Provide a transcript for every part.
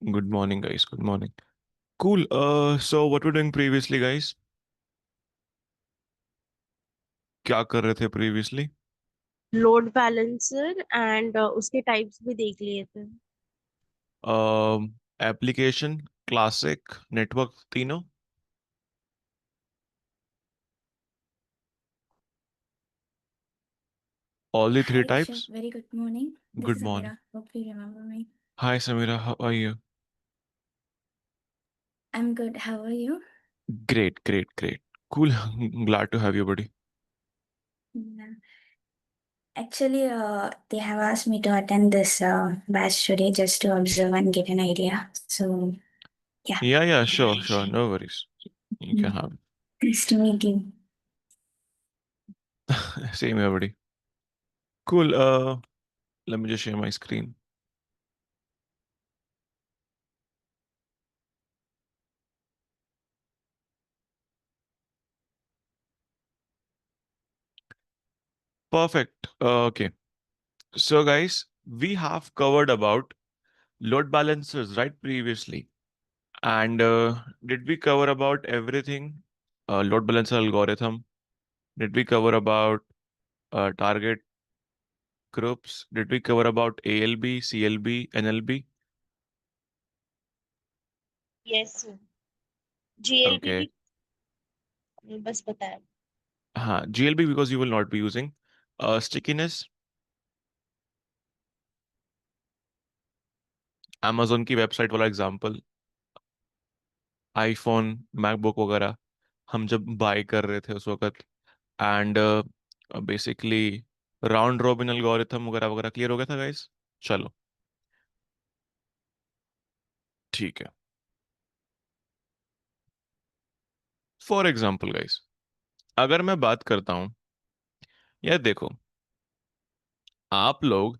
Good morning, guys. Good morning. Cool. So what were doing previously, guys? क्या कर रहे थे previously? लोड बैलेंसर एंड उसके types भी देख लिए थे। एप्लीकेशन, क्लासिक, नेटवर्क, तीनों. All the three Hi Rishabh, types. very good morning. This Good is morning. Amira. Hope you remember me. Hi, Samira. How are you? I'm good. How are you? Great, great, great. Cool. Glad to have you, buddy. Yeah. Actually, they have asked me to attend this batch today just to observe and get an idea. So, yeah. Yeah, yeah, sure, sure. No worries. You can Mm. have Nice to meet you. it. Same here, buddy. Cool. Let me just share my screen. Perfect. Okay. So, guys, we have covered about load balancers, right, previously. And did we cover about everything? Load balancer algorithm. Did we cover about target groups? Did we cover about ALB, CLB, NLB? Yes, GLB Okay. भी बस बताया। हाँ, GLB because you will not be using. Stickiness, Amazon की website वाला example, iPhone, MacBook वगैरह हम जब bye कर रहे थे उस वक्त. And basically round robin algorithm वगैरह वगैरह क्लियर हो गया था, गाइस. चलो, ठीक है. फॉर एग्जाम्पल, गाइस, अगर मैं बात करता हूं, यार देखो, आप लोग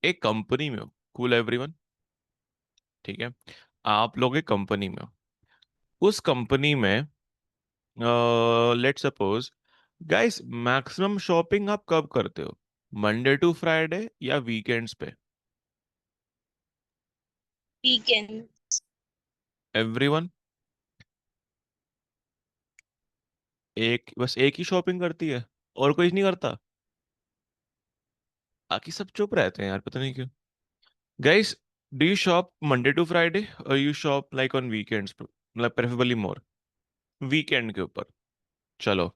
एक कंपनी में हो. Cool everyone. ठीक है. आप लोग एक कंपनी में हो. उस कंपनी में let suppose, guys, maximum shopping आप कब करते हो? मंडे टू फ्राइडे या वीकेंड्स पे? वीकेंड। एवरीवन. बस एक ही शॉपिंग करती है और कोई नहीं करता? बाकी सब चुप रहते हैं यार, पता नहीं क्यों. Guys, do you shop Monday to Friday और you shop like on weekends, मतलब प्रेफरेबली मोर वीकेंड के ऊपर? चलो,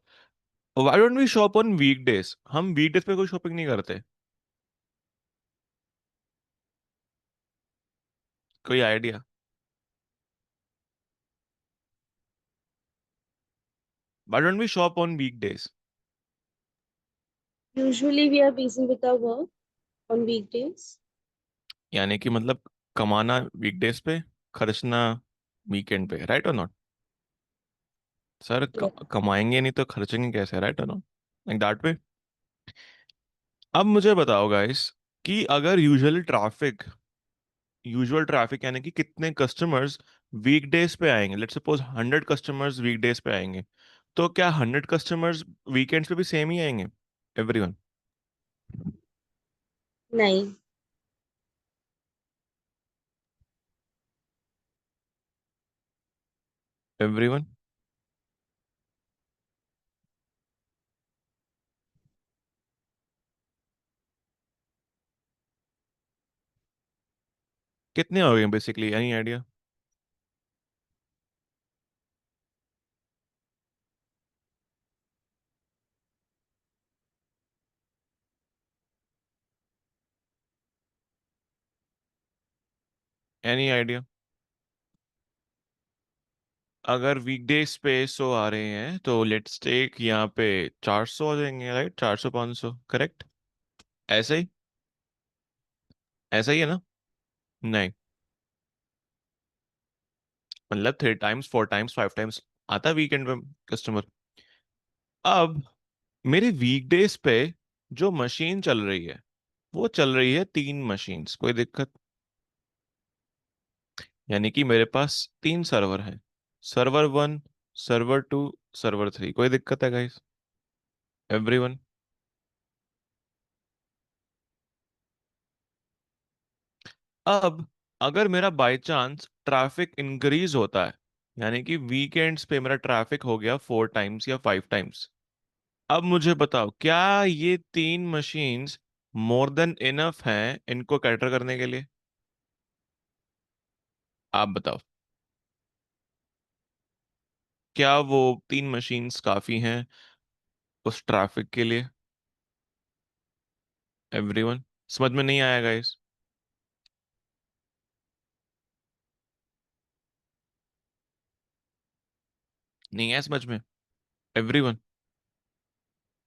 why don't we shop on weekdays? हम वीकडेज पे कोई शॉपिंग नहीं करते? कोई idea? Why don't we shop on weekdays? Usually we are busy with our work on weekdays. यानी कि मतलब कमाना वीकडेज पे, खर्चना वीकेंड पे, राइट और नॉट? सर, कमाएंगे नहीं तो खर्चेंगे कैसे, राइट और नॉट? Like that way. अब मुझे बताओ, गाइस, कि अगर यूजुअल ट्रैफिक यानी कि कितने कस्टमर्स वीकडेज पे आएंगे, लेट्स सपोज 100 कस्टमर्स वीकडेज पे आएंगे, तो क्या 100 कस्टमर्स वीकेंड्स पे भी सेम ही आएंगे? एवरीवन. नहीं। एवरीवन. कितने हो गए basically, any idea? Any idea? अगर वीकडेज पे 100 आ रहे हैं तो लेट्स टेक यहाँ पे 400 आ जाएंगे, राइट? 400, 500, करेक्ट? ऐसा ही, ऐसा ही है ना? नहीं, मतलब 3 टाइम्स, 4 टाइम्स, 5 टाइम्स आता है वीकेंड पे कस्टमर. अब मेरे वीकडेज पे जो मशीन चल रही है, वो चल रही है 3 मशीन्स. कोई दिक्कत? यानी कि मेरे पास 3 सर्वर हैं. Server 1, server 2, server 3. कोई दिक्कत है, गाइस? एवरीवन. अब अगर मेरा बाय चांस ट्रैफिक इंक्रीज होता है, यानी कि वीकेंड्स पे मेरा ट्रैफिक हो गया 4 टाइम्स या 5 टाइम्स, अब मुझे बताओ क्या ये 3 मशीन्स मोर देन इनफ हैं इनको कैटर करने के लिए? आप बताओ, क्या वो 3 मशीन्स काफी हैं उस ट्रैफिक के लिए? एवरीवन, समझ में नहीं आया गाइस? नहीं है समझ में? एवरीवन,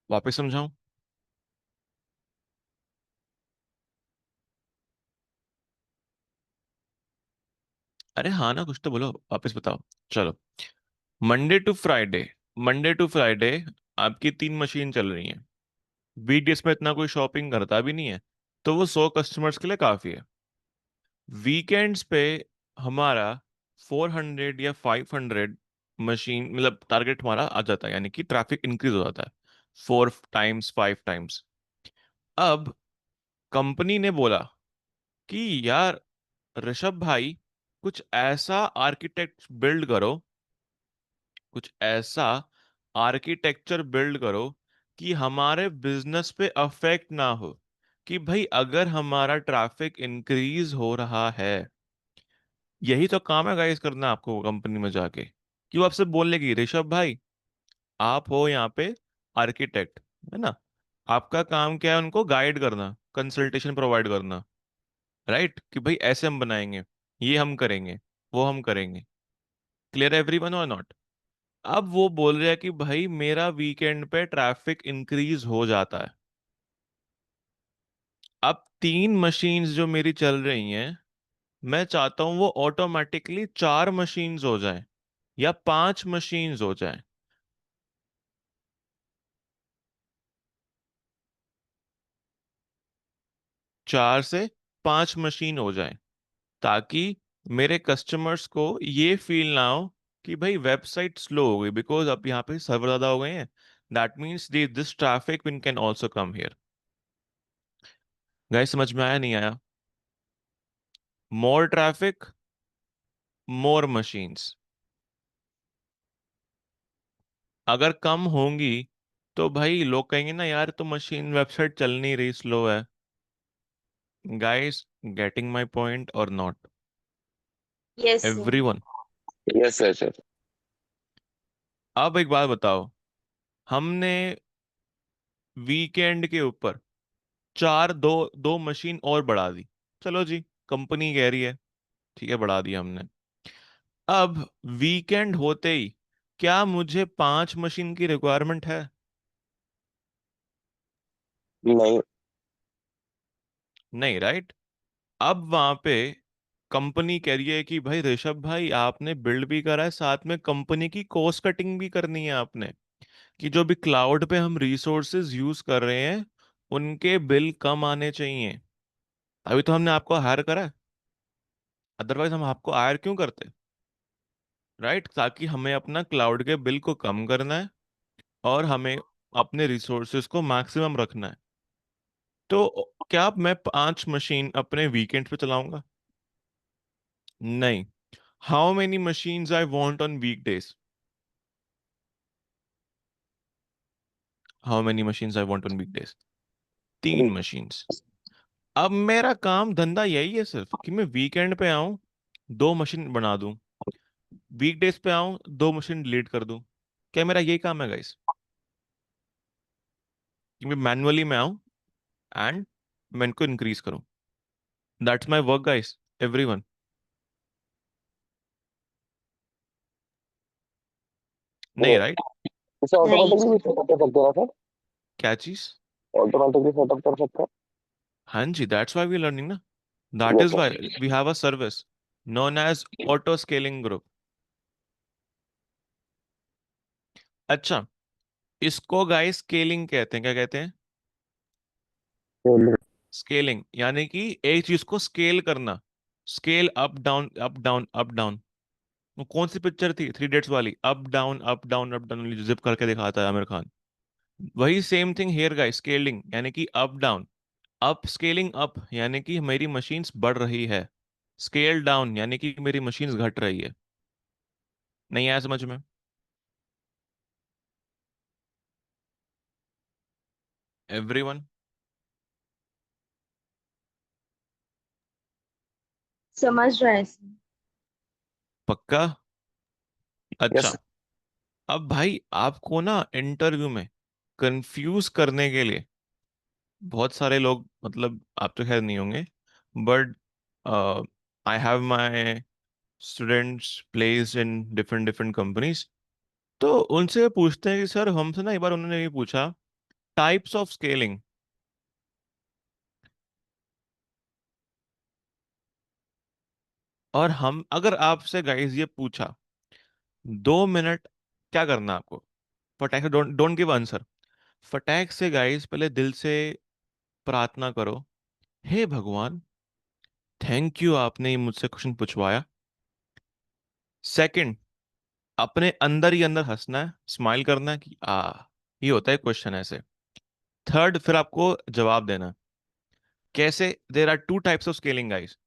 वापस समझाऊं? अरे हाँ ना, कुछ तो बोलो, वापस बताओ। चलो, Monday to Friday, Monday to Friday आपकी 3 मशीन चल रही हैं। वीकडेज में इतना कोई शॉपिंग करता भी नहीं है, तो वो 100 कस्टमर्स के लिए काफी है। वीकेंड्स पे हमारा 400 या 500 मशीन, मतलब टारगेट हमारा आ जाता है, यानी कि ट्रैफिक इंक्रीज हो जाता है 4 टाइम्स 5 टाइम्स। अब कंपनी ने बोला कि यार ऋषभ भाई, कुछ ऐसा आर्किटेक्ट बिल्ड करो, कुछ ऐसा आर्किटेक्चर बिल्ड करो कि हमारे बिजनेस पे अफेक्ट ना हो। कि भाई अगर हमारा ट्रैफिक इंक्रीज हो रहा है, यही तो काम है गाइस करना आपको कंपनी में जाके, कि वो आपसे बोलने की ऋषभ भाई, आप हो यहाँ पे आर्किटेक्ट, है ना? आपका काम क्या है? उनको गाइड करना, कंसल्टेशन प्रोवाइड करना, राइट? कि भाई ऐसे हम बनाएंगे, ये हम करेंगे, वो हम करेंगे। क्लियर एवरीवन और नॉट? अब वो बोल रहे हैं कि भाई मेरा वीकेंड पे ट्रैफिक इंक्रीज हो जाता है। अब 3 मशीन्स जो मेरी चल रही हैं, मैं चाहता हूं वो ऑटोमेटिकली 4 मशीन्स हो जाएं या 5 मशीन्स हो जाएं। 4 से 5 मशीन हो जाएं, ताकि मेरे कस्टमर्स को ये फील ना हो कि भाई वेबसाइट स्लो हो गई बिकॉज अब यहाँ पे सर्वर ज्यादा हो गए हैं। That means this traffic win can also come here. Guys समझ में आया नहीं आया? मोर ट्रैफिक, मोर मशीन्स। अगर कम होंगी तो भाई लोग कहेंगे ना यार, तो मशीन वेबसाइट चल नहीं रही, स्लो है। गाइस, गेटिंग माय पॉइंट और not? Yes sir. Everyone, yes sir sir. अब एक बात बताओ, हमने वीकेंड के ऊपर चार दो दो मशीन और बढ़ा दी। चलो जी, कंपनी कह रही है, ठीक है बढ़ा दिया हमने। अब वीकेंड होते ही क्या मुझे 5 मशीन की रिक्वायरमेंट है? नहीं। नहीं, राइट? अब वहां पे कंपनी कह रही है कि भाई ऋषभ भाई, आपने बिल्ड भी करा है, साथ में कंपनी की कॉस्ट कटिंग भी करनी है आपने, कि जो भी क्लाउड पे हम रिसोर्सेज यूज कर रहे हैं उनके बिल कम आने चाहिए। अभी तो हमने आपको हायर करा है, अदरवाइज हम आपको हायर क्यों करते? राइट? ताकि हमें अपना क्लाउड के बिल को कम करना है और हमें अपने रिसोर्सेज को मैक्सिमम रखना है। तो क्या मैं 5 मशीन अपने वीकेंड पे चलाऊंगा? नहीं। How many machines I want on weekdays? How many machines I want on weekdays? 3 machines. अब मेरा काम धंधा यही है सिर्फ कि मैं वीकेंड पे आऊं, 2 मशीन बना दूं, वीकडेज पे आऊं 2 मशीन डिलीट कर दूं। क्या मेरा यही काम है गाइस? कि मैं मैनुअली में आऊं एंड मैं इनको इंक्रीज करूं? That's my work guys, everyone. नहीं, नहीं, राइट? इसे नहीं ऑटोमेटिकली भी सर। सेटअप कर सकते हैं ना सर? क्या चीज? ऑटोमेटिकली सेटअप कर सकते हाँ जी, दैट्स व्हाई वी लर्निंग ना। हैं। That yes is sir. Why we have a service known as auto scaling group. अच्छा, इसको गाइस स्केलिंग कहते हैं। क्या कहते हैं? स्केलिंग, यानी कि एक चीज को स्केल करना। Scale up down up down up down. वो कौन सी पिक्चर थी 3 इडियट्स वाली, up down up down up down, zip करके दिखाता है आमिर खान। वही same thing here guys, scaling यानी कि up down. Up scaling up यानी कि मेरी मशीन्स बढ़ रही है, स्केल डाउन यानी कि मेरी मशीन घट रही है। नहीं आया समझ में? एवरीवन? समझ रहा है sir। पक्का? यस अच्छा। अब भाई आपको ना इंटरव्यू में कंफ्यूज करने के लिए बहुत सारे लोग, मतलब आप तो खैर नहीं होंगे, but I have my students placed in different different companies. तो उनसे पूछते हैं कि सर हमसे ना एक बार उन्होंने ये पूछा, टाइप्स ऑफ स्केलिंग। और हम अगर आपसे गाइस ये पूछा 2 मिनट, क्या करना है आपको? फटाक से, डोंट डोंट गिव आंसर। फटाक से गाइस पहले दिल से प्रार्थना करो, हे भगवान, थैंक यू आपने ये मुझसे क्वेश्चन पूछवाया। सेकंड, अपने अंदर ही अंदर हंसना है, स्माइल करना है कि ये होता है क्वेश्चन ऐसे। थर्ड, फिर आपको जवाब देना है। कैसे? There are two types of scaling guys,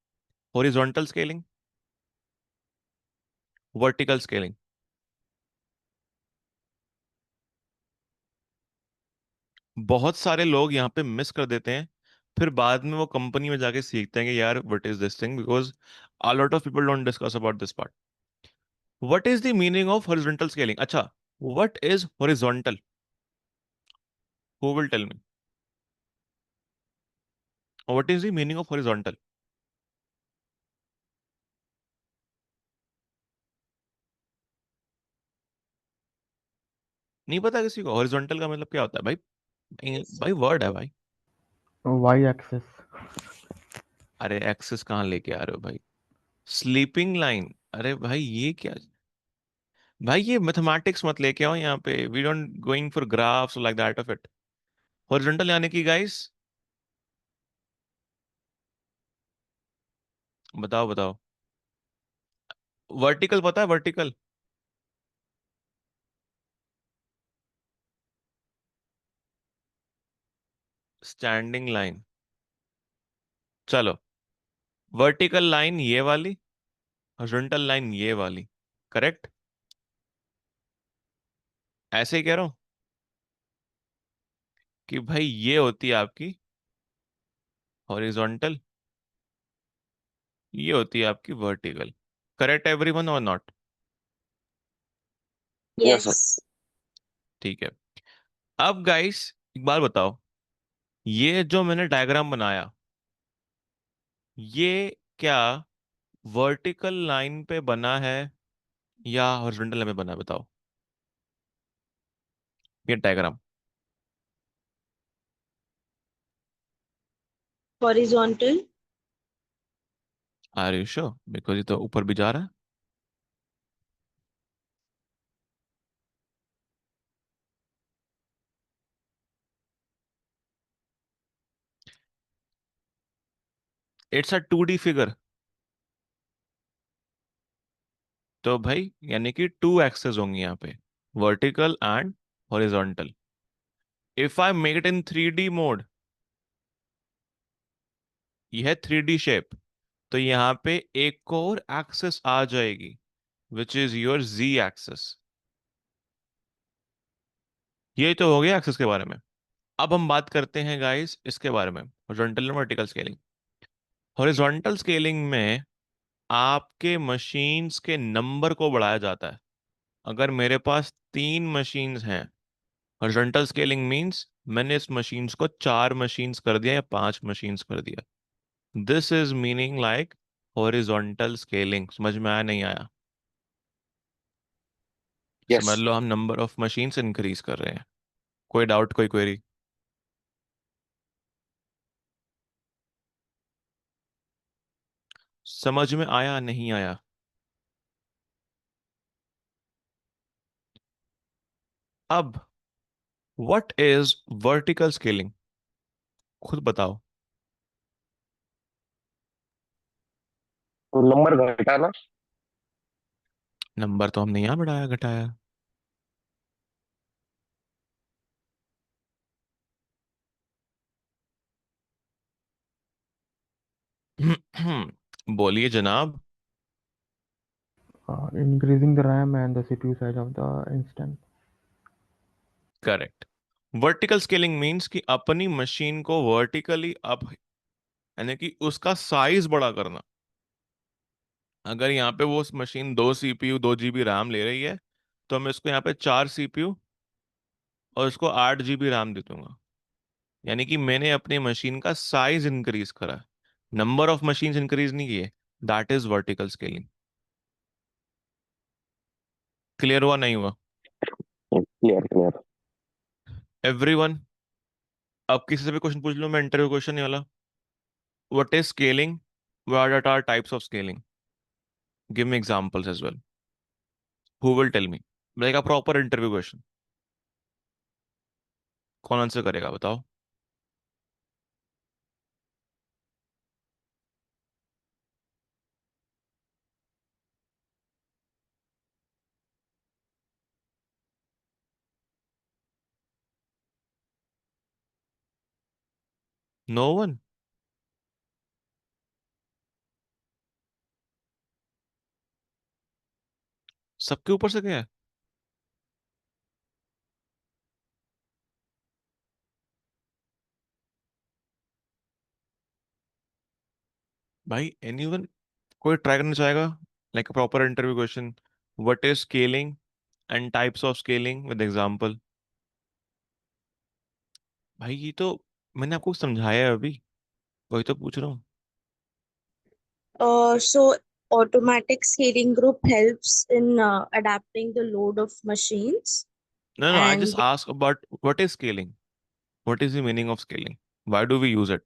horizontal scaling, vertical scaling. बहुत सारे लोग यहाँ पे मिस कर देते हैं, फिर बाद में वो कंपनी में जाके सीखते हैं कि यार what is this thing, because a lot of people don't discuss about this part. What is the meaning of horizontal scaling? अच्छा, what is horizontal? Who will tell me? What is the meaning of horizontal? नहीं पता किसी को horizontal का मतलब क्या होता है भाई? भाई वर्ड है भाई। Y access. अरे एक्सेस कहाँ लेके आ रहे हो भाई? Sleeping line? अरे भाई ये क्या? भाई ये मैथमेटिक्स मत लेके आओ यहाँ पे, we don't going for graphs like that of it. Horizontal यानी कि गाइस, बताओ बताओ। वर्टिकल पता है? Vertical standing line. चलो, वर्टिकल लाइन ये वाली, हॉरिजॉन्टल लाइन ये वाली। करेक्ट? ऐसे ही कह रहा हूँ कि भाई ये होती है आपकी हॉरिजॉन्टल, ये होती है आपकी वर्टिकल। करेक्ट एवरीवन और नॉट? Yes sir. यस। ठीक है। अब गाइस एक बात बताओ, ये जो मैंने डायग्राम बनाया, ये क्या वर्टिकल लाइन पे बना है या हॉरिजॉन्टल लाइन पे बना है? बताओ ये diagram. Horizontal. Are you sure? Because ये तो ऊपर भी जा रहा है। It's a 2D figure. तो भाई यानी कि टू एक्सेस होंगी यहाँ पे, vertical and horizontal. If I make it in 3D mode, यह है 3D शेप, तो यहाँ पे एक और एक्सेस आ जाएगी, which is your Z axis. ये तो हो गया एक्सेस के बारे में। अब हम बात करते हैं गाइस इसके बारे में, horizontal and vertical scaling. Horizontal scaling में आपके मशीन्स के नंबर को बढ़ाया जाता है। अगर मेरे पास 3 मशीन्स हैं, हॉरिजॉन्टल स्केलिंग मींस मैंने इस मशीन्स को 4 मशीन्स कर दिया या 5 मशीन्स कर दिया। This is meaning like horizontal scaling. समझ में आया नहीं आया? यस। समझ लो हम नंबर ऑफ मशीन्स इंक्रीज कर रहे हैं। कोई डाउट, कोई क्वेरी? समझ में आया नहीं आया? अब व्हाट इज वर्टिकल स्केलिंग? खुद बताओ। तो नंबर घटाना। नंबर तो हमने यहाँ बढ़ाया घटाया। बोलिए जनाब। Increasing the RAM and the CPU size of the instance. Correct. Vertical scaling means कि अपनी मशीन को वर्टिकली अप, यानी कि उसका साइज बड़ा करना। अगर यहाँ पे वो मशीन 2 CPU 2 GB रैम ले रही है, तो मैं इसको यहाँ पे 4 CPU और इसको 8 GB रैम दे दूंगा। यानी कि मैंने अपनी मशीन का साइज इंक्रीज करा, नंबर ऑफ मशीन्स इंक्रीज नहीं किए। That is vertical scaling. Clear हुआ नहीं हुआ? Clear clear. एवरीवन, अब किसी से भी क्वेश्चन पूछ लो, मैं इंटरव्यू क्वेश्चन नहीं वाला। What is scaling? What are types of scaling? Give me examples as well. Who will tell me? Like a proper interview question. कौन आंसर करेगा बताओ? No one? सबके ऊपर से क्या है भाई? एनीवन? कोई ट्राई करना चाहेगा? Like a proper interview question. What is scaling and types of scaling with example. भाई ये तो मैंने आपको समझाया है अभी, वही तो पूछ रहा हूँ। So automatic scaling group helps in adapting the load of machines No, no, I just and ask about what is scaling. What is the meaning of scaling? Why do we use it?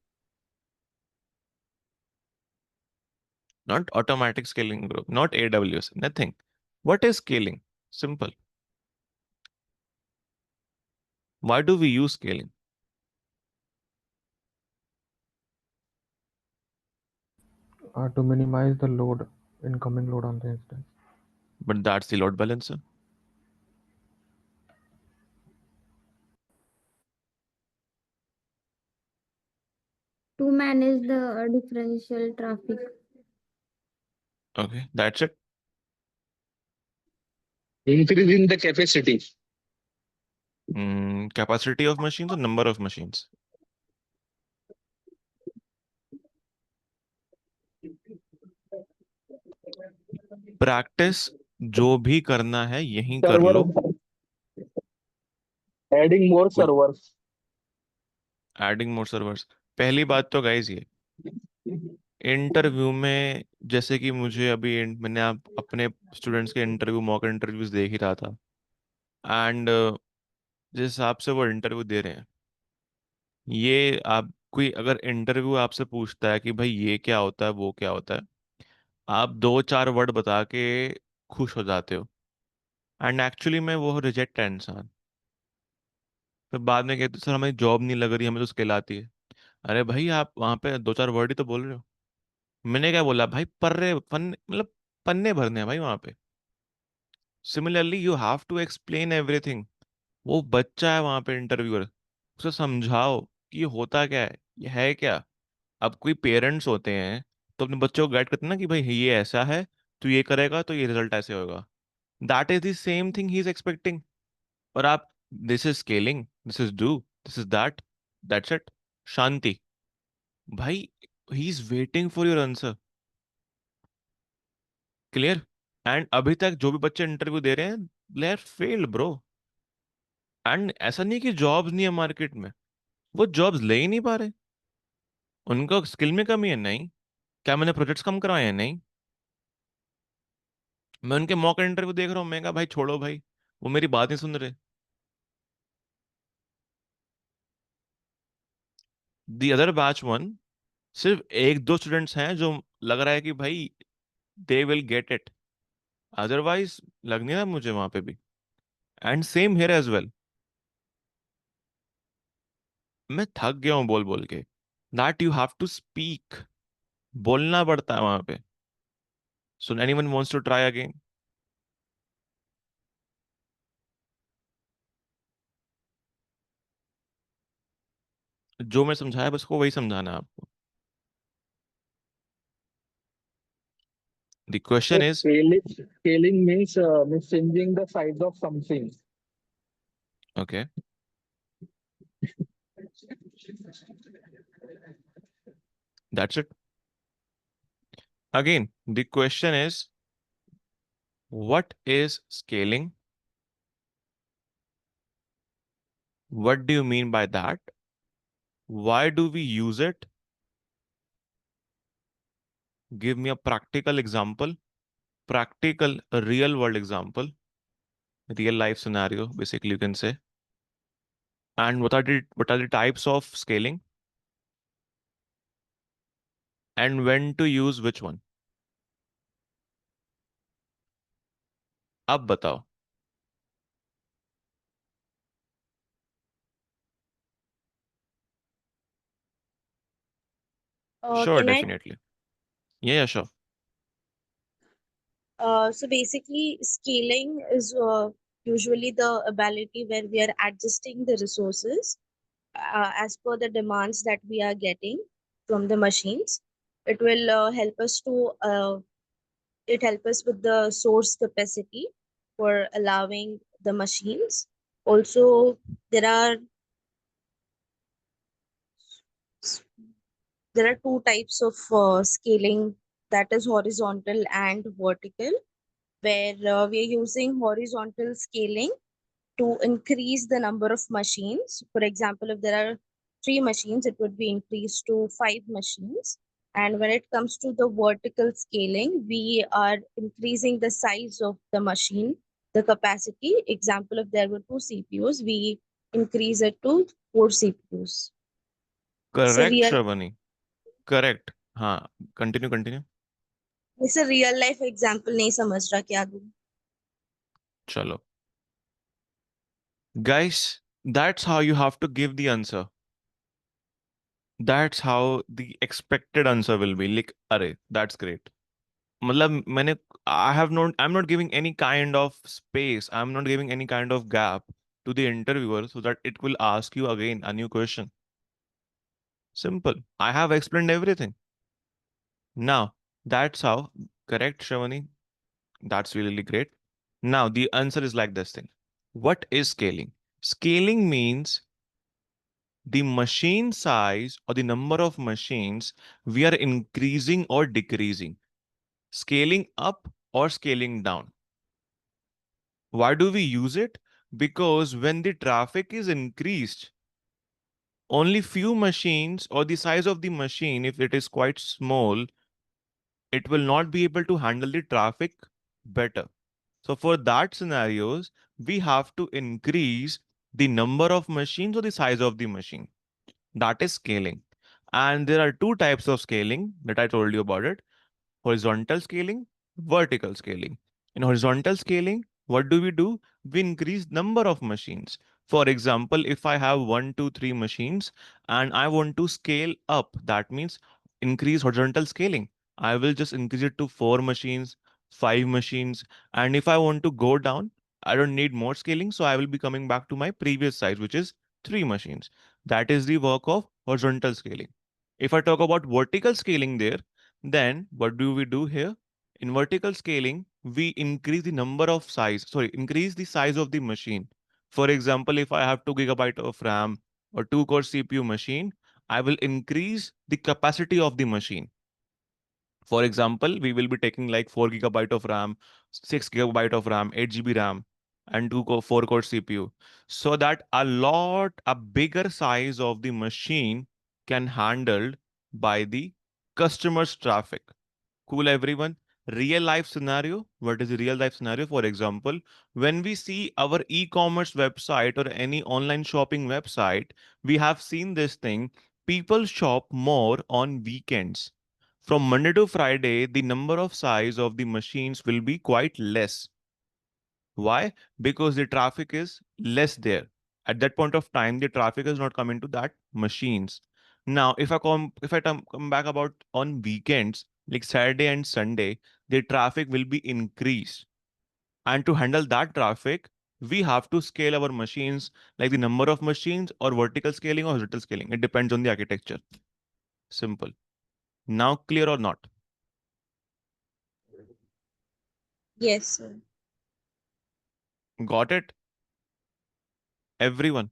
Not automatic scaling group, not AWS, nothing. What is scaling? Simple. Why do we use scaling? To minimize the load, incoming load on the instance. But that's the load balancer. To manage the differential traffic. Okay, that's it. Increasing the capacity. Capacity of machines or number of machines? Practice जो भी करना है यहीं कर Server, लो। adding more कुछ servers. Adding more servers. पहली बात तो गाइज ये, इंटरव्यू में जैसे कि मुझे अभी मैंने आप अपने स्टूडेंट्स के इंटरव्यू मॉक इंटरव्यूज देख ही रहा था, एंड जिस हिसाब से वो इंटरव्यू दे रहे हैं, ये आप कोई अगर इंटरव्यू आपसे पूछता है कि भाई ये क्या होता है वो क्या होता है, आप 2 4 वर्ड बता के खुश हो जाते हो, एंड एक्चुअली में वो रिजेक्ट है इंसान। फिर बाद में कहते सर हमें जॉब नहीं लग रही, हमें तो स्किल आती है। अरे भाई आप वहां पे 2 4 वर्ड ही तो बोल रहे हो। मैंने क्या बोला भाई, पर्रे पन्ने मतलब पन्ने भरने हैं भाई वहां पे। Similarly you have to explain everything. वो बच्चा है वहां पे इंटरव्यूअर, उसे समझाओ कि ये होता क्या है, ये है क्या। अब कोई पेरेंट्स होते हैं तो अपने बच्चों को गाइड करते हैं ना कि भाई ये ऐसा है, तो ये करेगा तो ये रिजल्ट ऐसे होगा। That is the same thing he is expecting. और आप, this is scaling, this is do, this is that, that's it. Shanti. भाई he is waiting for your answer. Clear? And अभी तक जो भी बच्चे इंटरव्यू दे रहे हैं, they are failed bro. And ऐसा नहीं कि जॉब्स नहीं है मार्केट में, वो जॉब्स ले ही नहीं पा रहे। उनको स्किल में कमी है? नहीं। क्या मैंने प्रोजेक्ट्स कम करवाए हैं? नहीं। मैं उनके मॉक इंटरव्यू देख रहा हूँ, मैं कहा भाई छोड़ो भाई, वो मेरी बात नहीं सुन रहे। दी अदर बैच वन, सिर्फ 1 2 स्टूडेंट्स हैं जो लग रहा है कि भाई they will get it, otherwise लग नहीं रहा मुझे वहां पे भी। And same here as well. मैं थक गया हूँ बोल बोल के। That you have to speak, बोलना पड़ता है वहां पे। So anyone wants to try again? जो मैं समझाया बस को वही समझाना है आपको। The question So is, scaling means changing the size of something. okay, that's it. Again, the question is, what is scaling? What do you mean by that? Why do we use it? Give me a practical example, practical, a real world example, real life scenario, basically you can say. And what are the types of scaling and when to use which one? अब बताओ. Sure, Can I? definitely. Yeah, sure. So basically, scaling is usually the ability where we are adjusting the resources as per the demands that we are getting from the machines. It will help us with the source capacity for allowing the machines. Also, there are there are two types of scaling, that is horizontal and vertical, where we are using horizontal scaling to increase the number of machines. For example, if there are 3 machines, it would be increased to 5 machines. And when it comes to the vertical scaling, we are increasing the size of the machine, the capacity. Example, if there were 2 CPUs, we increase it to 4 CPUs. It's a Correct, real Shravani. Correct. हाँ, continue. it's a real life example, नहीं समझ रहा क्या दूं. चलो. Guys, that's how you have to give the answer. That's how the expected answer will be. Like, अरे, that's great. मतलब मैंने I'm not giving any kind of space. I'm not giving any kind of gap to the interviewer so that it will ask you again a new question. Simple. I have explained everything. Now, that's how, correct, Shravani? That's really great. Now, the answer is like this thing. What is scaling? Scaling means the machine size or the number of machines we are increasing or decreasing, scaling up or scaling down. Why do we use it? Because when the traffic is increased, only few machines or the size of the machine, if it is quite small, it will not be able to handle the traffic better. So for that scenarios, we have to increase the number of machines or the size of the machine. That is scaling. And there are two types of scaling that I told you about it: horizontal scaling, vertical scaling. In horizontal scaling, what do? We increase number of machines. For example, if I have 1, 2, 3 machines and I want to scale up, that means increase horizontal scaling. I will just increase it to 4 machines, 5 machines. And if I want to go down, I don't need more scaling. So I will be coming back to my previous size, which is 3 machines. That is the work of horizontal scaling. If I talk about vertical scaling there, then what do we do here? In vertical scaling, we increase the size of the machine. For example, if I have 2 GB of RAM or 2-core CPU machine, I will increase the capacity of the machine. For example, we will be taking like 4 GB of RAM, 6 GB of RAM, 8 GB RAM, and 4-core CPU, so that a bigger size of the machine can handled by the customer's traffic. Cool, everyone. Real life scenario. What is the real life scenario? For example, when we see our e-commerce website or any online shopping website, we have seen this thing. People shop more on weekends. From Monday to Friday, the number of size of the machines will be quite less. Why? Because the traffic is less there. At that point of time, the traffic is not coming to that machines. Now, if I come back about on weekends, like Saturday and Sunday, the traffic will be increased. And to handle that traffic, we have to scale our machines, like the number of machines or vertical scaling or horizontal scaling. It depends on the architecture. Simple. Now clear or not? Yes, sir. Got it? Everyone.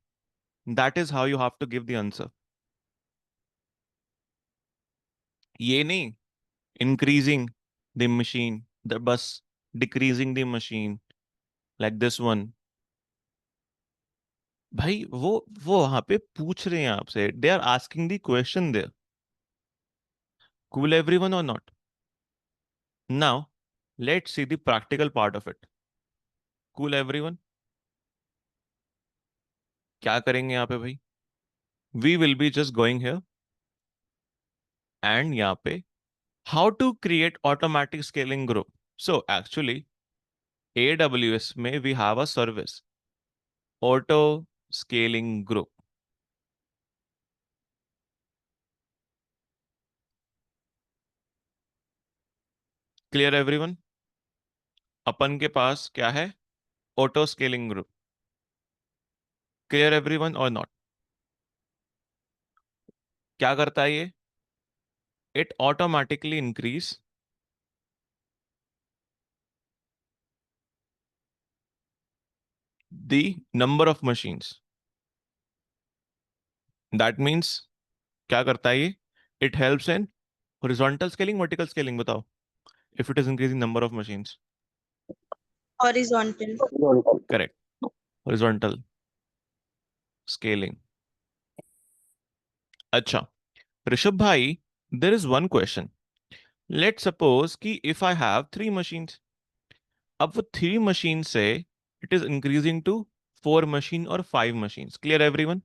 That is how you have to give the answer. ये नहीं increasing the machine, the bus decreasing the machine like this one. भाई वो वहां पे पूछ रहे हैं आपसे, they are asking the question there. Cool everyone or not? Now, let's see the practical part of it. Cool everyone? क्या करेंगे यहाँ पे भाई? We will be just going here and यहाँ पे how to create automatic scaling group. So actually, AWS में we have a service, auto scaling group. Clear everyone? अपन के पास क्या है? Auto scaling group. Clear everyone or not? क्या करता है ये? It automatically increase the number of machines. That means क्या करता है ये? It helps in horizontal scaling, vertical scaling बताओ. If it is increasing number of machines. Horizontal. Correct. Horizontal scaling. अच्छा, ऋषभ भाई, there is one question. Let's suppose कि if I have 3 machines, अब वो 3 machines से it is increasing to 4 machine or 5 machines. Clear everyone?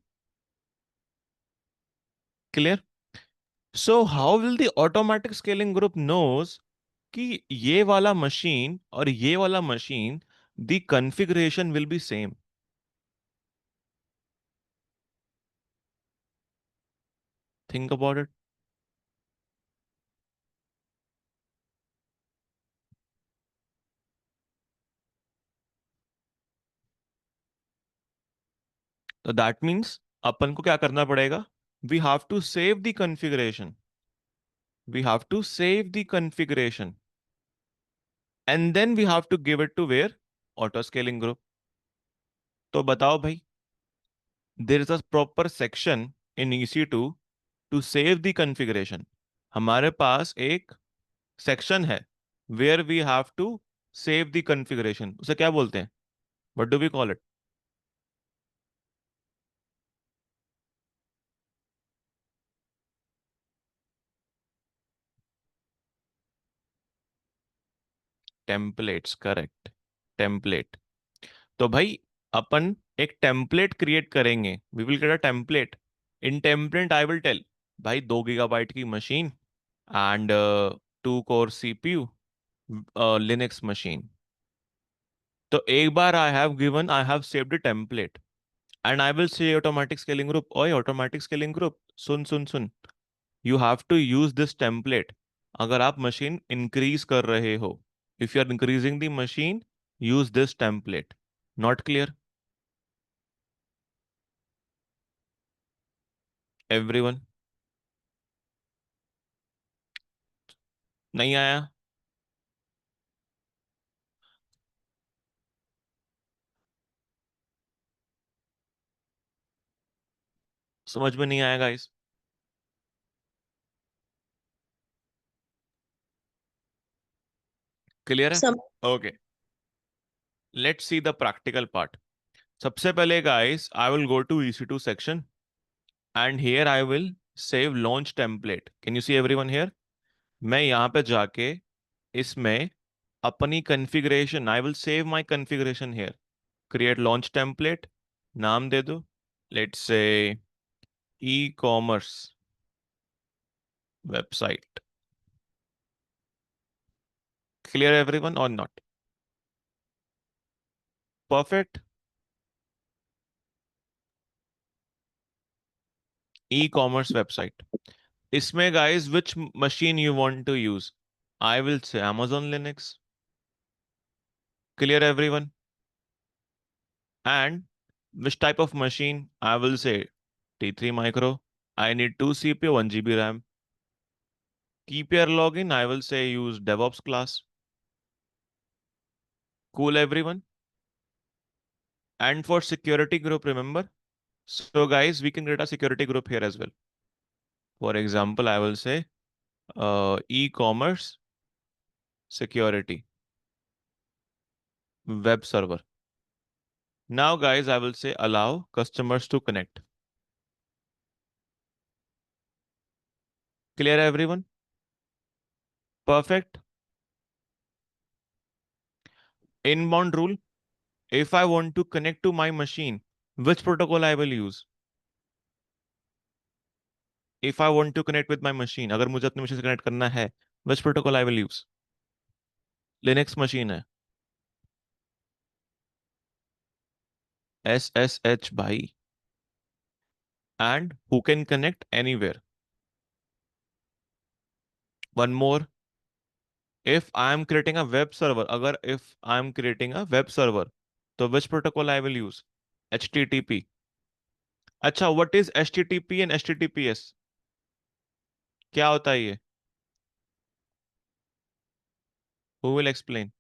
Clear? So how will the automatic scaling group knows कि ये वाला machine और ये वाला machine the configuration will be same? Think about it. तो that means अपन को क्या करना पड़ेगा? We have to save the configuration. We have to save the configuration. And then we have to give it to where? Auto scaling group. तो बताओ भाई, there is a proper section in EC2 to save the configuration. हमारे पास एक section है where we have to save the configuration. उसे क्या बोलते हैं? What do we call it? Templates, correct. Template. तो भाई अपन एक टेम्पलेट क्रिएट करेंगे. We will get a template. In template I will tell भाई 2 GB की machine and 2 core CPU, Linux machine. तो एक बार I have saved the template and I will say automatic scaling group, ओए automatic scaling group, सुन सुन सुन, you have to use this template अगर आप मशीन इंक्रीज कर रहे हो. If you are increasing the machine, use this template. Not clear everyone? नहीं आया? समझ में नहीं आया गाइस? क्लियर है? Some okay, let's see the practical part. सबसे पहले guys I will go to EC2 section and here I will save launch template. Can you see everyone here? मैं यहाँ पे जाके इसमें अपनी configuration, I will save my configuration here. Create launch template, नाम दे दो, let's say e commerce website. Clear everyone और not? Perfect. E commerce website. इसमें guys which machine you want to use? I will say Amazon Linux. Clear everyone? And which type of machine? I will say T3 micro. I need 2 CPU, 1 GB RAM. Keep your login. I will say use DevOps class. Cool, everyone? And for security group, remember? So guys, we can create a security group here as well. For example, I will say e-commerce security web server. Now guys, I will say allow customers to connect. Clear, everyone? Perfect. Inbound rule. If I want to connect to my machine, which protocol I will use? If I want to connect with my machine, अगर मुझे अपनी machine से connect करना है, which protocol I will use? Linux machine है, SSH भाई, and who can connect anywhere. One more. If I am creating a web server, अगर if I am creating a web server, तो which protocol I will use? HTTP. अच्छा, what is HTTP and HTTPS? क्या होता है ये? Who will explain?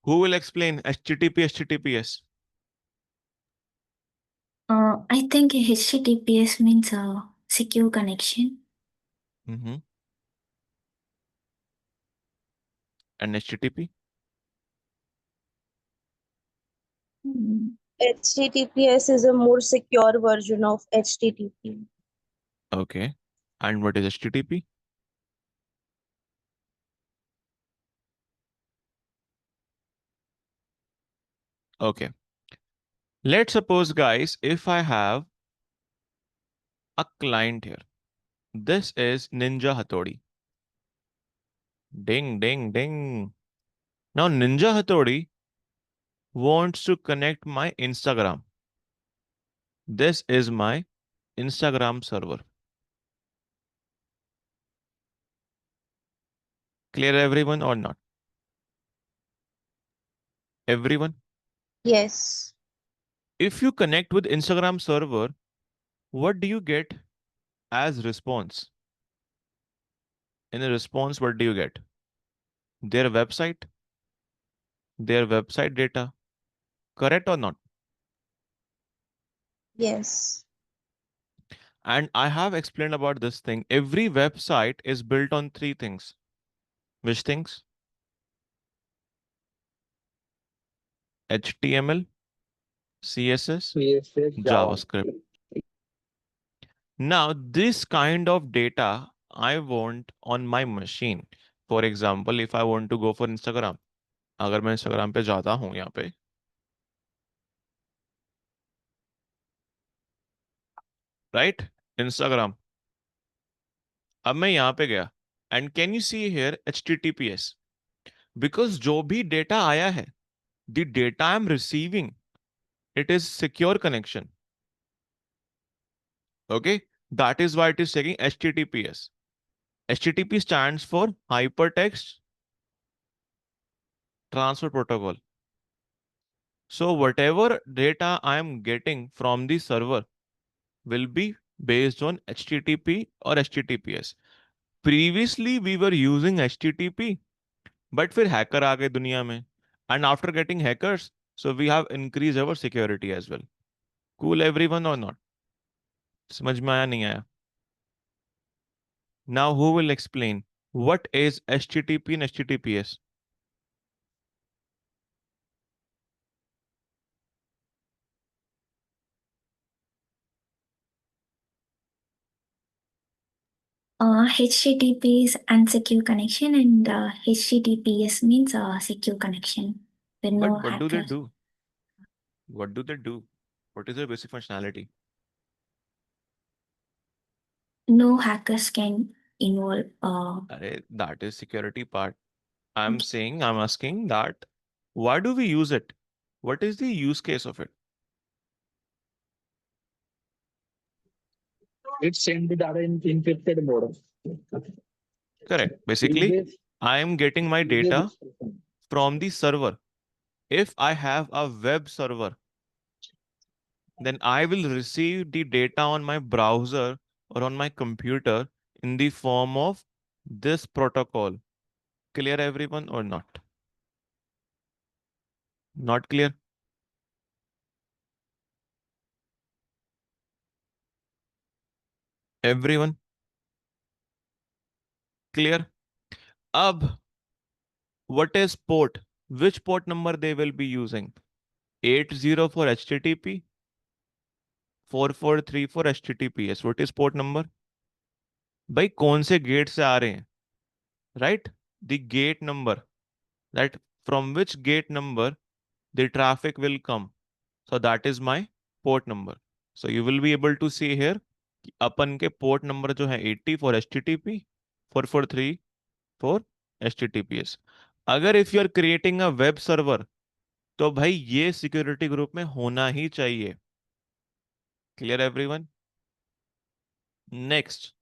Who will explain HTTP, HTTPS? I think HTTPS means secure connection. Mm-hmm. And HTTP? HTTPS is a more secure version of HTTP. Okay. And what is HTTP? Okay. Let's suppose, guys, if I have a client here. This is Ninja Hattori. Ding, ding, ding. Now, Ninja Hattori wants to connect my Instagram. This is my Instagram server. Clear, everyone, or not? Everyone? Yes. If you connect with Instagram server, what do you get as response? In a response, what do you get? Their website data. Correct or not? Yes. And I have explained about this thing. Every website is built on three things. Which things? HTML, CSS, CSS, Java. JavaScript. Now, this kind of data I want on my machine. For example, if I want to go for Instagram, अगर मैं Instagram पे जाता हूँ यहाँ पे, right? Instagram. अब मैं यहाँ पे गया. And can you see here HTTPS? Because जो भी data आया है, the data I'm receiving, it is secure connection. Okay? That is why it is taking HTTPS. HTTP stands for Hypertext Transfer Protocol. So whatever data I am getting from the server will be based on HTTP or HTTPS. Previously we were using HTTP, but फिर hacker आ गए दुनिया में. And after getting hackers, so we have increased our security as well. Cool, everyone, or not? समझ में आया नहीं आया? Now who will explain what is HTTP and HTTPS? HTTP is unsecure connection and HTTPS means secure connection. With But no what do they hackers. do? What do they do? What is their basic functionality? No hackers can involve. That is security part. I'm asking that why do we use it? What is the use case of it? It send the data in encrypted mode. Correct. Basically, Use I am getting my a- use a data description. from the server. If I have a web server, then I will receive the data on my browser or on my computer in the form of this protocol. Clear everyone or not? Not clear? Everyone? Clear? Ab, what is port? Which port number they will be using? 80 for HTTP, 4434 for HTTPS. What is port number? भाई कौन से gate से आ रहे हैं? Right? The gate number. That from which gate number the traffic will come. So that is my port number. So you will be able to see here कि अपन के port number जो है 80 फॉर HTTP, 443 फॉर HTTPS. अगर if you are creating a web server तो भाई ये security group में होना ही चाहिए. Clear everyone? नेक्स्ट.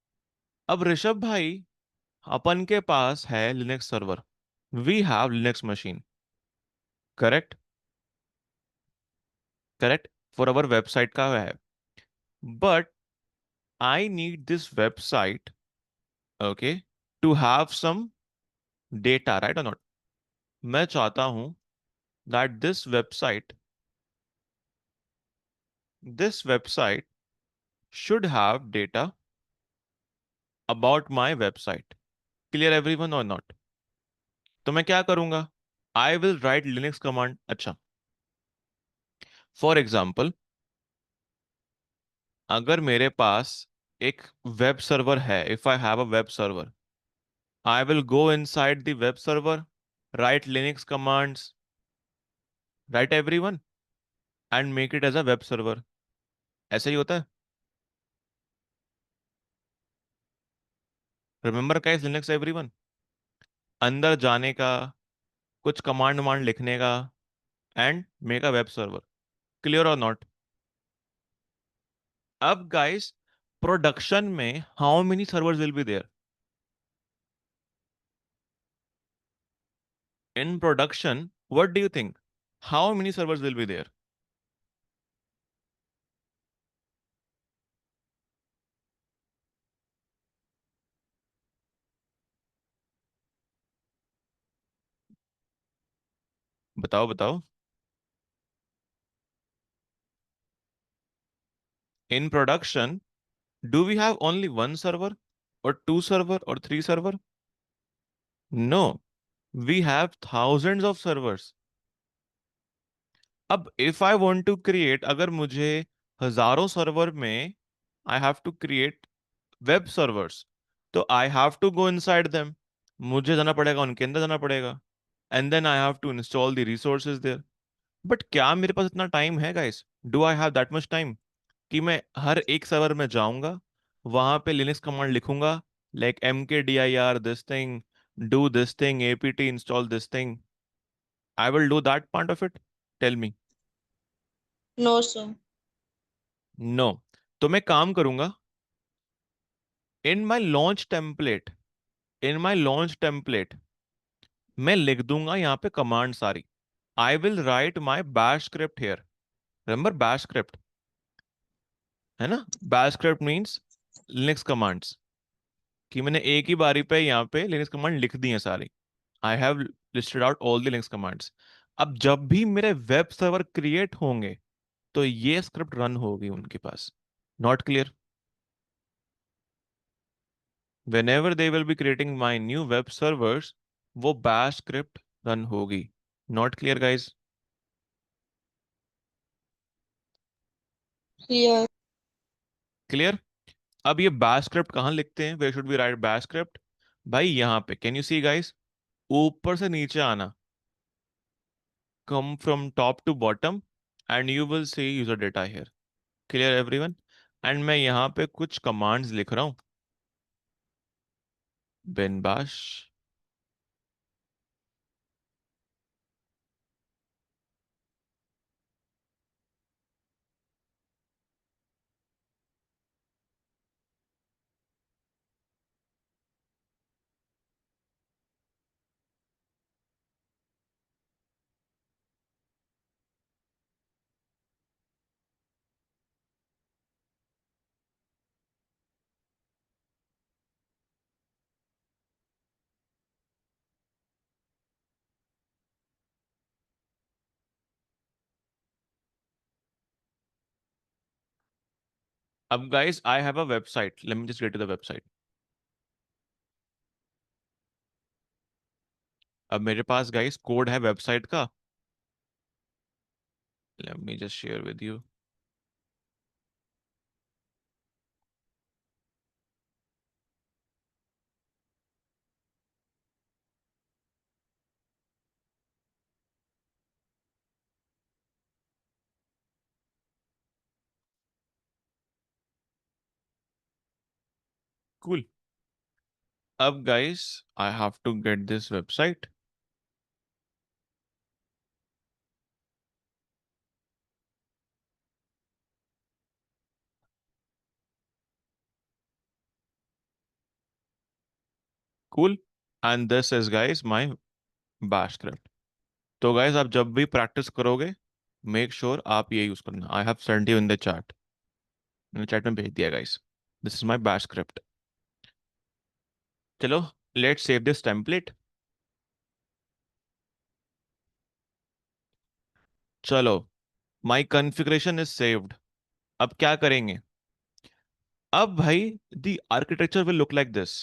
अब ऋषभ भाई, अपन के पास है Linux server. We have Linux machine. Correct? Correct, for our website का है. But I need this website, okay, to have some data, right और नॉट? मैं चाहता हूं that this website should have data about my website. Clear everyone or not? तो मैं क्या करूंगा? I will write Linux command. अच्छा, फॉर एग्जाम्पल, अगर मेरे पास एक वेब सर्वर है, if I have a web server, I will go inside the web server, write Linux commands, right everyone, and make it as a web server. ऐसा ही होता है. Remember guys Linux everyone? अंदर जाने का, कुछ command वमांड लिखने का, and make a web server. Clear और नॉट? अब गाइस, प्रोडक्शन में how many servers will be there? In production, what do you think? How many servers will be there? बताओ बताओ. In production, do we have only one server or two server or three server? No, we have thousands of servers. अब if I want to create, अगर मुझे हजारों server में I have to create web servers, तो I have to go inside them. मुझे जाना पड़ेगा, उनके अंदर जाना पड़ेगा, and then I have to install the resources there. But क्या मेरे पास इतना टाइम है guys? Do I have that much time कि मैं हर एक सर्वर में जाऊंगा, वहां पे लिनक्स कमांड लिखूंगा, like mkdir this thing, do this thing, apt install this thing? I will do that part of it? Tell me. No, sir. No. तो मैं काम करूंगा, in my launch template, in my launch template मैं लिख दूंगा यहाँ पे command सारी. आई will right my bash script here. Remember bash script है ना? Bash script means Linux commands, कि मैंने एक ही बारी पे यहाँ पे लिनक्स कमांड लिख दी है सारी. I have listed out all the Linux commands. अब जब भी मेरे वेब सर्वर क्रिएट होंगे तो ये स्क्रिप्ट रन होगी उनके पास. Not clear? whenever they will be creating my new web servers, वो bash script रन होगी. Not clear guys? Clear. Clear? अब ये bash script कहाँ लिखते हैं? Where should we write bash script? भाई यहाँ पे. Can you see guys? ऊपर से नीचे आना, come from top to bottom, and you will see user data here. Clear everyone? And मैं यहाँ पे कुछ commands लिख रहा हूँ. bin bash, अब guys I have a website, let me just get to the website. अब मेरे पास गाइस कोड है वेबसाइट का, let me just share with you. Cool. अब guys I have to get this website. Cool. And this is guys my bash script. तो guys आप जब भी प्रैक्टिस करोगे, मेक श्योर आप ये यूज करना। I have send you in the chat, मैंने चैट में भेज दिया guys. This is my bash script. चलो लेट्स सेव दिस टेम्पलेट। चलो माय कॉन्फ़िगरेशन इज सेव्ड। अब क्या करेंगे? अब भाई the architecture will look like this.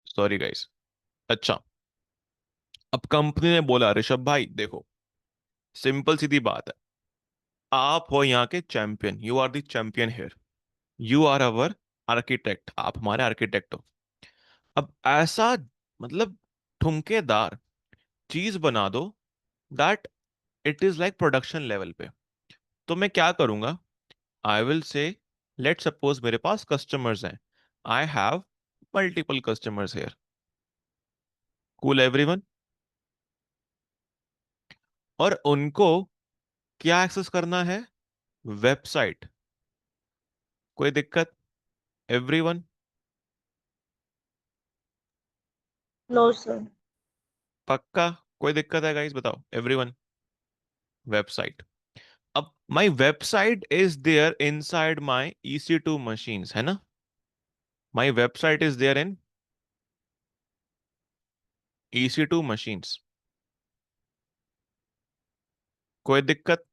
Sorry guys. अच्छा, अब कंपनी ने बोला ऋषभ भाई देखो, सिंपल सीधी बात है, आप हो यहाँ के champion, you are the champion here, you are our architect, आप हमारे आर्किटेक्ट हो। अब ऐसा मतलब ठुमकेदार चीज बना दो that it is like production level पे। तो मैं क्या करूंगा? I will say, let suppose मेरे पास कस्टमर्स हैं, I have multiple customers here. Cool everyone. और उनको क्या एक्सेस करना है? वेबसाइट। कोई दिक्कत? एवरीवन? No, sir. पक्का? कोई दिक्कत है गाइस? बताओ एवरीवन। वेबसाइट। अब my website is there inside my EC2 machines, है ना? My website is there in EC2 machines. कोई दिक्कत?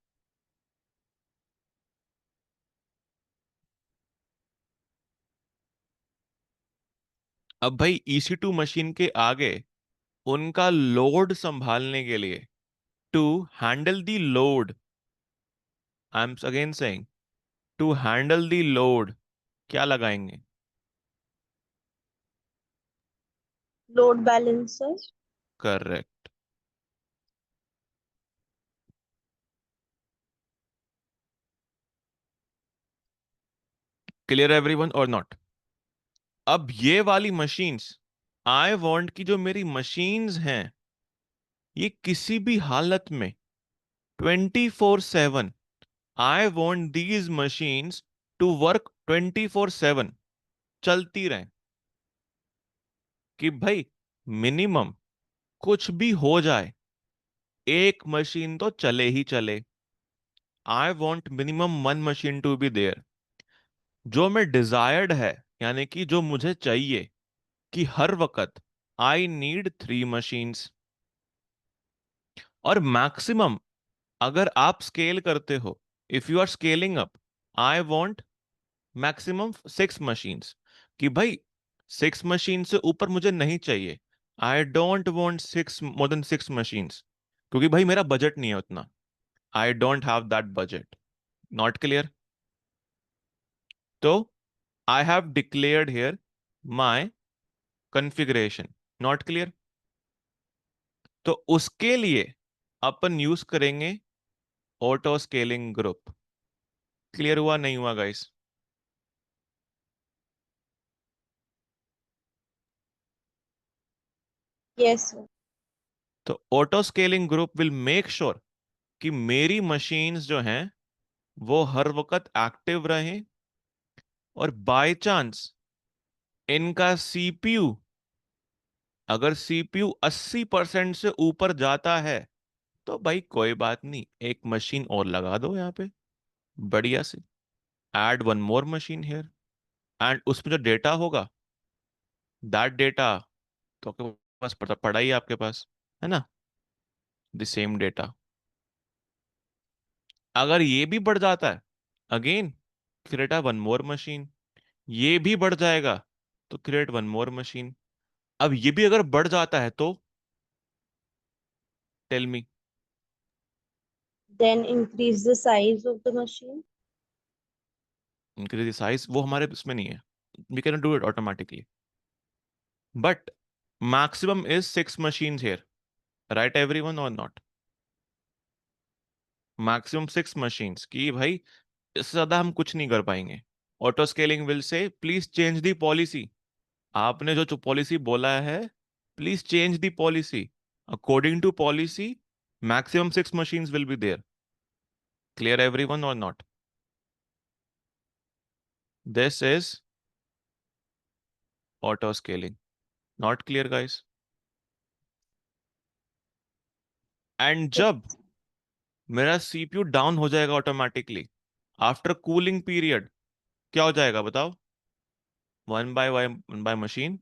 अब भाई EC2 मशीन के आगे उनका लोड संभालने के लिए, to handle the load, I am again saying, to handle the load, क्या लगाएंगे? Load balancer. Correct. Clear everyone और नॉट? अब ये वाली मशीन्स, आई वांट की जो मेरी मशीन्स हैं ये किसी भी हालत में 24/7, I want these machines to work 24/7, चलती रहें। कि भाई मिनिमम कुछ भी हो जाए, एक मशीन तो चले ही चले। I want minimum one machine to be there. जो मैं डिजायर्ड है, यानी कि जो मुझे चाहिए कि हर वक्त आई नीड 3 मशीन्स। और मैक्सिमम अगर आप स्केल करते हो, if you are scaling up, I want maximum 6 machines. कि भाई 6 मशीन से ऊपर मुझे नहीं चाहिए। I don't want six more than 6 machines, क्योंकि भाई मेरा बजट नहीं है उतना। I don't have that budget. Not clear? तो I have declared here my configuration. Not clear? तो उसके लिए अपन यूज करेंगे ऑटो स्केलिंग ग्रुप। क्लियर हुआ नहीं हुआ गाइस? Yes, sir. तो auto scaling group will make sure कि मेरी मशीन्स जो हैं वो हर वक्त एक्टिव रहें, और बाय चांस इनका CPU, अगर CPU 80% से ऊपर जाता है तो भाई कोई बात नहीं, एक मशीन और लगा दो यहाँ पे बढ़िया से। Add one more machine here, and उसमें जो डेटा होगा, दैट डेटा तो आपके पास पड़ा ही है, आपके पास है ना? The same data. अगर ये भी बढ़ जाता है, again create one more machine. ये भी बढ़ जाएगा तो क्रिएट वन मोर मशीन। अब ये भी अगर बढ़ जाता है तो tell me. Then increase the size of the machine. Increase the size वो हमारे इसमें नहीं है, we can do it automatically, but maximum is 6 machines here, right everyone और नॉट? मैक्सिमम 6 machines की भाई, इससे ज्यादा हम कुछ नहीं कर पाएंगे। Auto scaling will say please change the policy. आपने जो पॉलिसी बोला है, please change the policy. According to policy maximum 6 machines will be there. Clear everyone और not? This is auto scaling. Not clear guys? And जब मेरा CPU down हो जाएगा automatically after cooling period, क्या हो जाएगा बताओ? One by machine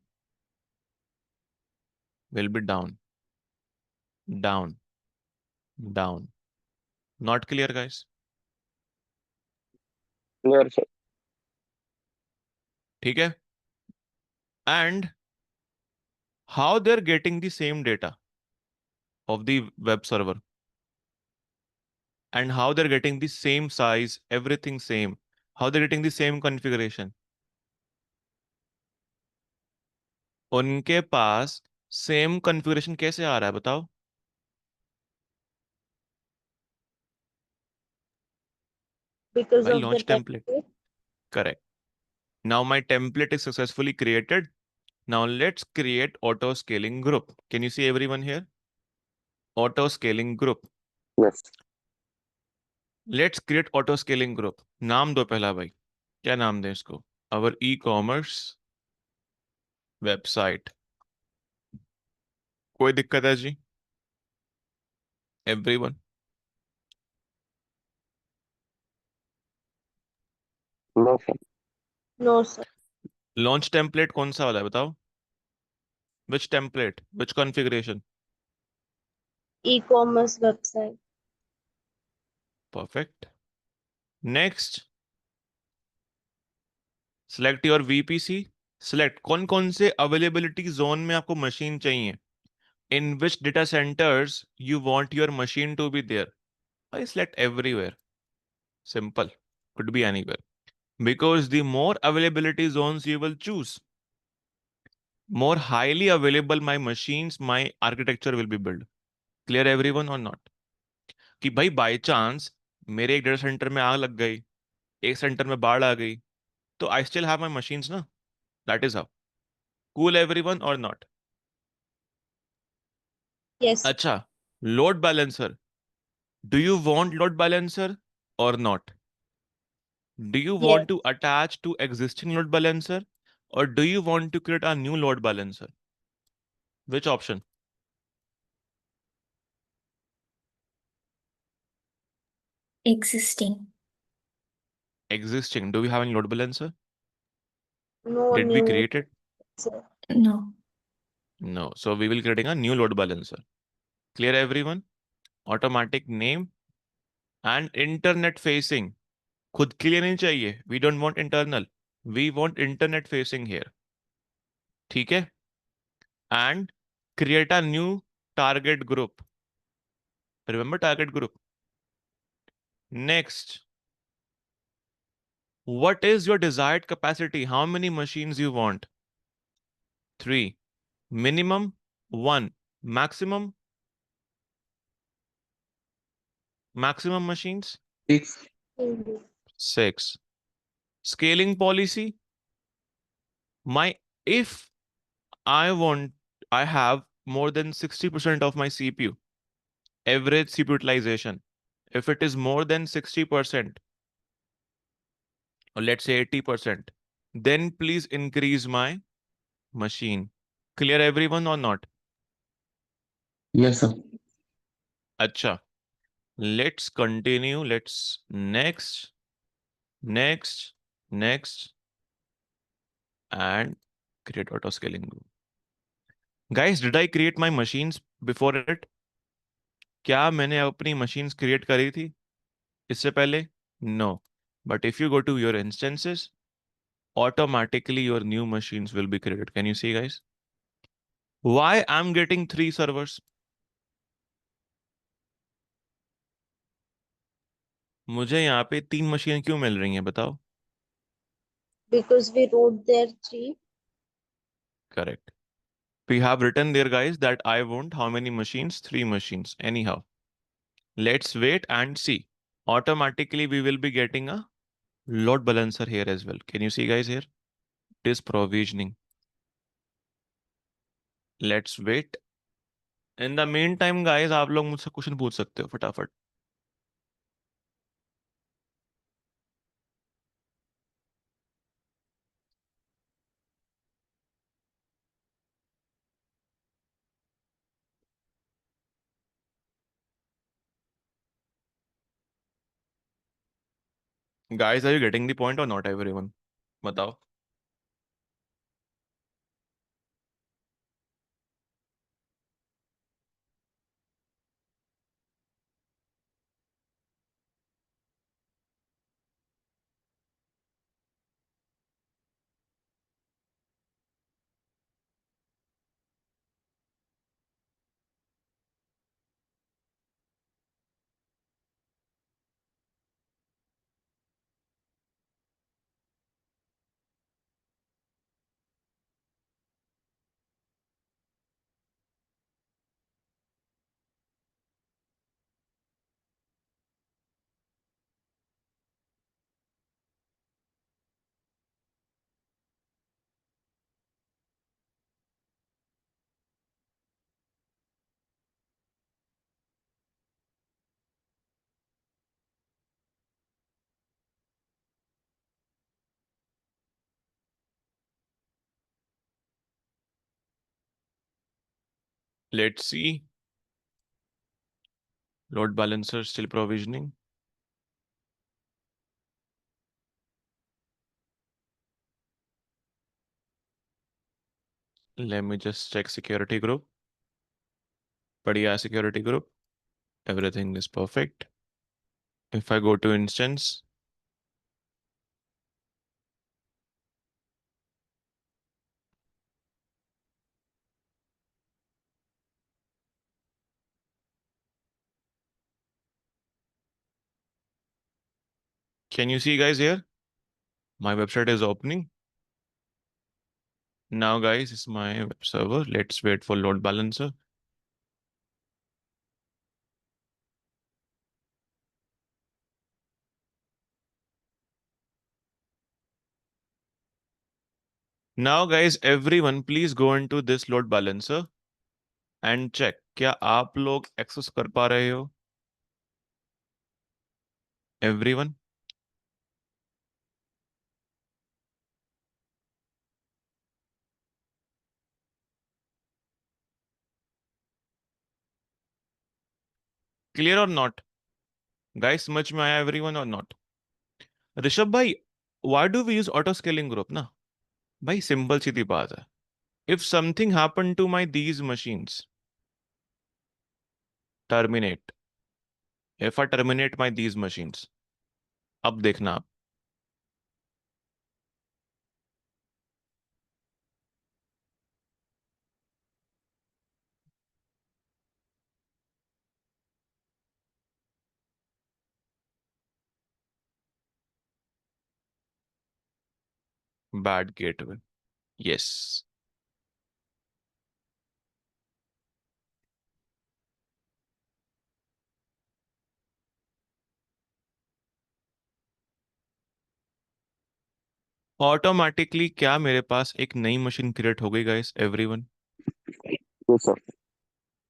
will be down, down, down. Not clear guys? Clear, sir. ठीक है। And how they are getting the same data of the web server, and how they're getting the same size, everything same, how they're getting the same configuration? उनके पास same configuration कैसे आ रहा है बताओ? Because भाई of the launch template. template. Correct. Now my template is successfully created. Now let's create auto scaling group. Can you see everyone here? Auto scaling group. Yes. Let's create auto scaling group. नाम दो पहला भाई, क्या नाम दें इसको? Our e commerce website. कोई दिक्कत है जी everyone? No, sir. No, sir. Launch template कौन सा वाला है बताओ? Which template, which configuration? E-commerce website. Perfect. Next, select your VPC. Select कौन कौन से अवेलेबिलिटी जोन में आपको मशीन चाहिए। In which data centres you want your machine to be there. I select everywhere. Simple, could be anywhere, because the more availability zones you will choose, more highly available my machines, my architecture will be built. Clear everyone or not? कि भाई by chance मेरे एक data centre में आग लग गई, एक centre में बाढ़ आ गई, तो I still have my machines ना। That is how. Cool everyone और नॉट? Yes. अच्छा, load balancer. Do you want load balancer or not? Do you Yes. want to attach to existing load balancer, or do you want to create a new load balancer? Which option? Existing. Existing. Do we have any load balancer? No Did we new. create it? Sir. No. No. So we will creating a new load balancer. Clear everyone? Automatic name and internet facing. खुद के लिए नहीं चाहिए. We don't want internal. We want internet facing here. ठीक है? And create a new target group. Remember target group. Next, what is your desired capacity? How many machines you want? 3. Minimum 1. Maximum machines? 6. Mhm. 6. Scaling policy. If I have more than 60% of my CPU, average CPU utilization. If it is more than 60%, or let's say 80%, then please increase my machine. Clear everyone or not? Yes, sir. Acha. Let's continue. Let's next, next, and create auto scaling group. Guys, did I create my machines before it? क्या मैंने अपनी machines create करी थी इससे पहले? No. But if you go to your instances, automatically your new machines will be created. Can you see, guys? Why I'm getting 3 servers? मुझे यहाँ पे 3 मशीन क्यों मिल रही हैं बताओ? Because we wrote there 3. Correct. We have written there, guys, that I want how many machines? 3 machines. Anyhow, let's wait and see. Automatically, we will be getting a load balancer here as well. Can you see, guys, here? It is provisioning. Let's wait. In the meantime, guys, आप लोग मुझसे question पूछ सकते हो फटाफट. Guys, are you getting the point or not, everyone? बताओ. Let's see. Load balancer still provisioning. Let me just check security group. बढ़िया security group. Everything is perfect. If I go to instance, can you see, guys, here? My website is opening. Now, guys, it's my web server. Let's wait for load balancer. Now, guys, everyone, please go into this load balancer and check. क्या आप लोग access कर पा रहे हो? Everyone? Clear or not? Guys, समझ में आया everyone or not? ऋषभ भाई, why do we use auto scaling group ना? भाई सिंपल सीधी बात है. If something happened to my these machines, terminate. If I terminate my these machines, अब देखना आप. Bad gateway. Yes. ऑटोमेटिकली क्या मेरे पास एक नई मशीन क्रिएट हो गई guys everyone? Yes, sir.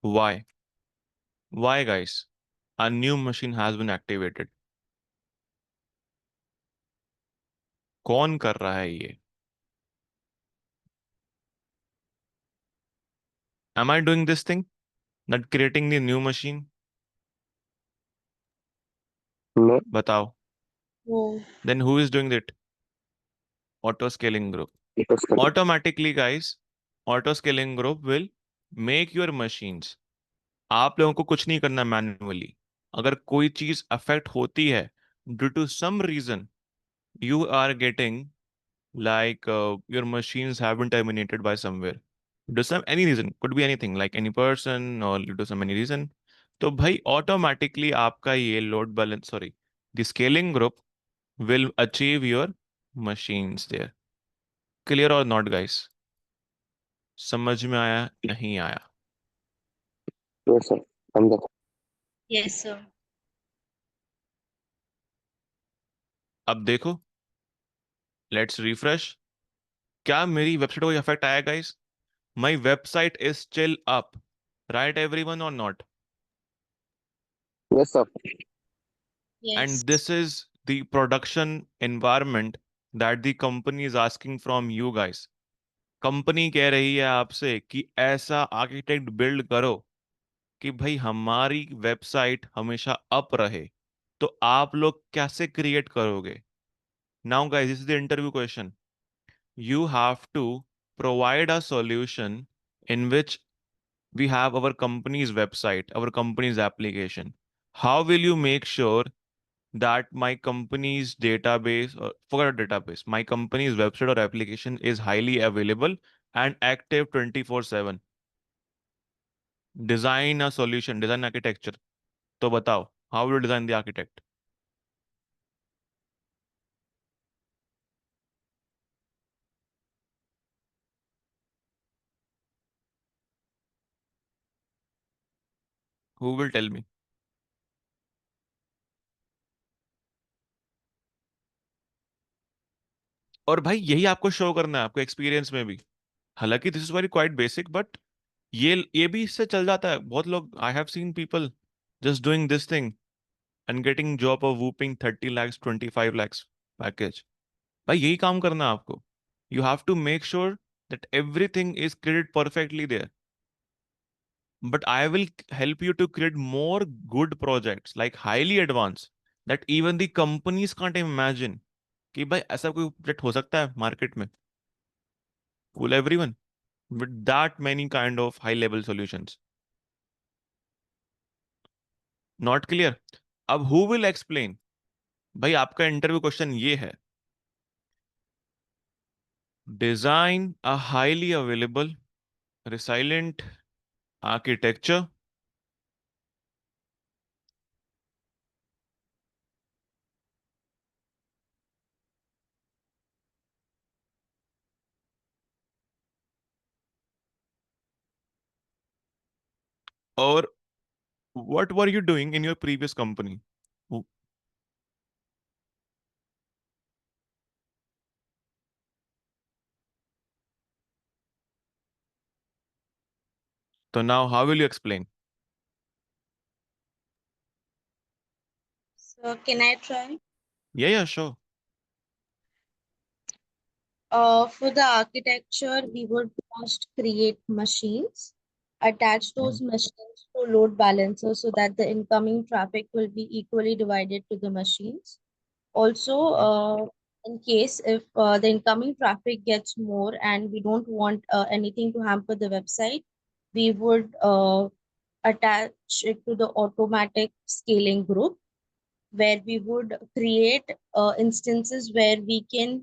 Why? Why guys? A new machine has been activated. कौन कर रहा है ये? Am I doing this thing, that creating the new machine? No. बताओ. No. Then who is doing it? Auto scaling group. It was correct. Automatically, guys, auto scaling group will make your machines आप लोगों को कुछ नहीं करना manually. अगर कोई चीज अफेक्ट होती है due to some reason, you are getting like your machines have been terminated by somewhere, due to some any reason, could be anything like any person or due to some any reason, तो भाई automatically आपका ये load balance, sorry, the scaling group will achieve your machines there. Clear or not guys? समझ में आया नहीं आया? Yes, sir. I'm the Yes, sir. अब देखो, लेट्स रिफ्रेश। क्या मेरी वेबसाइट को इफेक्ट आया guys? My website is still up, right everyone और not? yes, sir. Yes. And this is the production environment that the company is asking from you guys. Company कह रही है आपसे कि ऐसा आर्किटेक्ट बिल्ड करो कि भाई हमारी वेबसाइट हमेशा अप रहे। तो आप लोग कैसे क्रिएट करोगे? Now guys, this is the interview question. You have to provide a solution in which we have our company's website, our company's application. How will you make sure that my company's database, or forget database, my company's website or application is highly available and active 24/7? Design a solution, design architecture. तो बताओ, how will you design the architect? Who will tell me? और भाई यही आपको show करना है आपको experience में भी। हालांकि this is very quite basic, but ये भी इससे चल जाता है। बहुत लोग, I have seen people just doing this thing and getting job of whopping 30 lakhs 25 lakhs package. भाई यही काम करना है आपको। You have to make sure that everything is created perfectly there, but I will help you to create more good projects like highly advance that even the companies can't imagine कि भाई ऐसा कोई प्रोजेक्ट हो सकता है market में। Cool everyone with that many kind of high level solutions. Not clear? अब who will explain? भाई आपका इंटरव्यू क्वेश्चन ये है, design a highly available resilient architecture or what were you doing in your previous company? Who- So now how will you explain? So can I try? Yeah, sure. For the architecture, we would first create machines, attach those machines to load balancers so that the incoming traffic will be equally divided to the machines. Also, in case if the incoming traffic gets more and we don't want anything to hamper the website, we would attach it to the automatic scaling group where we would create instances where we can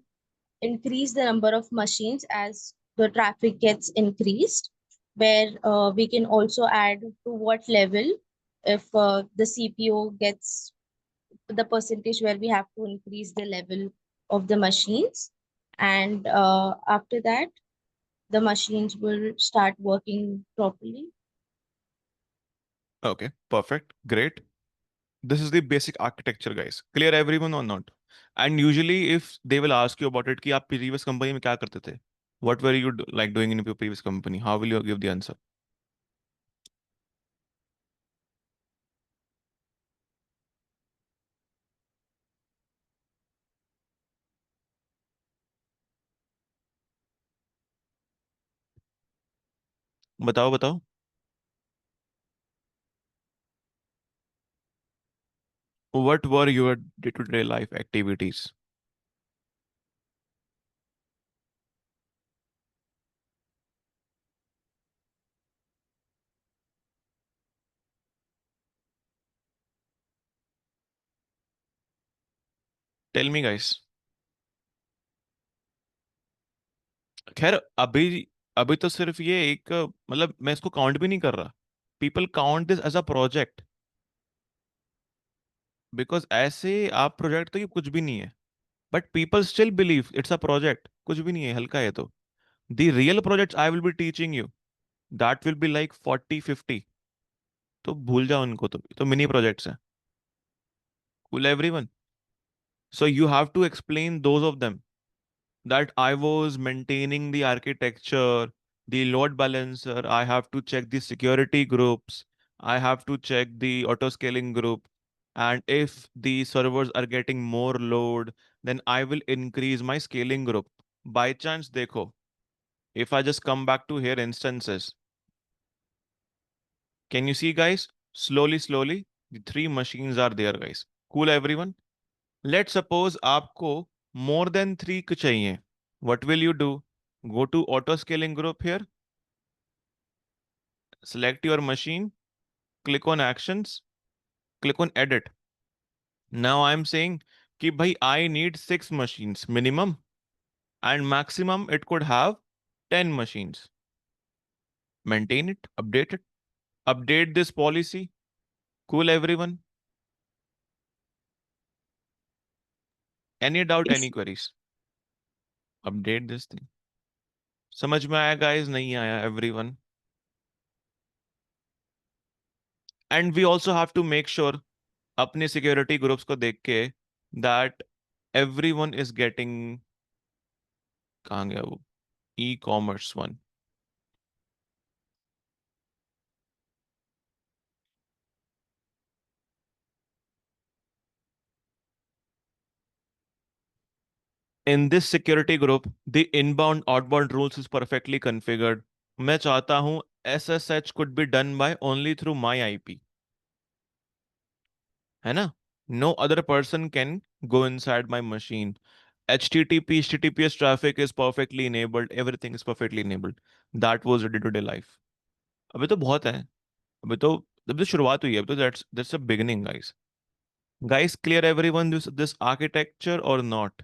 increase the number of machines as the traffic gets increased, where we can also add to what level if the CPO gets the percentage where we have to increase the level of the machines. And after that, the machines will start working properly. Okay, perfect, great. This is the basic architecture, guys. Clear everyone or not? And usually if they will ask you about it कि आप previous company में क्या करते थे, what were you like doing in your previous company, how will you give the answer? बताओ बताओ। What were your day-to-day life activities? Tell me guys. खैर अभी अभी तो सिर्फ ये एक मतलब मैं इसको काउंट भी नहीं कर रहा। People count this as a project, because ऐसे आप प्रोजेक्ट तो ये कुछ भी नहीं है, but people still believe it's a project, कुछ भी नहीं है, हल्का है। तो the real projects I will be teaching you, that will be like 40-50। तो भूल जाओ उनको, तो मिनी प्रोजेक्ट्स हैं। Cool everyone. So you have to explain those of them, that I was maintaining the architecture, the load balancer. I have to check the security groups. I have to check the auto scaling group. And if the servers are getting more load, then I will increase my scaling group. By chance, देखो, if I just come back to here instances, can you see guys? Slowly, slowly, the three machines are there, guys. Cool, everyone? Let's suppose आपको more than three चाहिए. What will you do? Go to auto scaling group here, select your machine, click on actions, click on edit. Now I'm saying कि भाई I need 6 machines minimum, and maximum it could have 10 machines. Maintain it, update it, update this policy. Cool everyone? Any doubt, any Yes. queries? Update this thing. समझ में आया guys? नहीं आया everyone? And we also have to make sure अपने security groups को देख के that everyone is getting, कहाँ गया वो e commerce one. In this security group the inbound outbound rules is perfectly configured. मैं चाहता हूं SSH could be done by only through my IP, है ना? No other person can go inside my machine. HTTP HTTPS traffic is perfectly enabled, everything is perfectly enabled. That was day to day life. अभी तो बहुत है, अभी तो शुरुआत हुई है, अभी तो that's a beginning guys. Guys clear everyone this architecture और नॉट?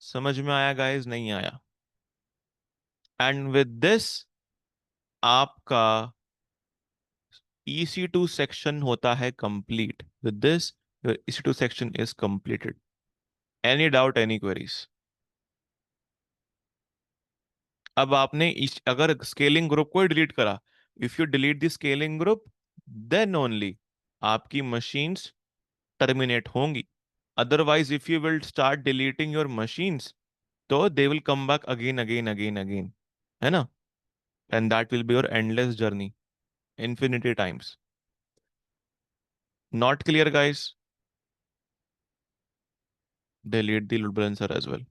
समझ में आया गाइस? नहीं आया? एंड विद दिस आपका EC2 सेक्शन होता है complete. With this your EC2 section is completed. Any doubt, any queries? अब आपने अगर स्केलिंग ग्रुप को डिलीट करा, if you delete the scaling group, then only आपकी मशीन्स टर्मिनेट होंगी। Otherwise if you will start deleting your machines, तो they will come back again again again again, है ना? And that will be your endless journey, infinity times. Not clear guys? Delete the load balancer as well.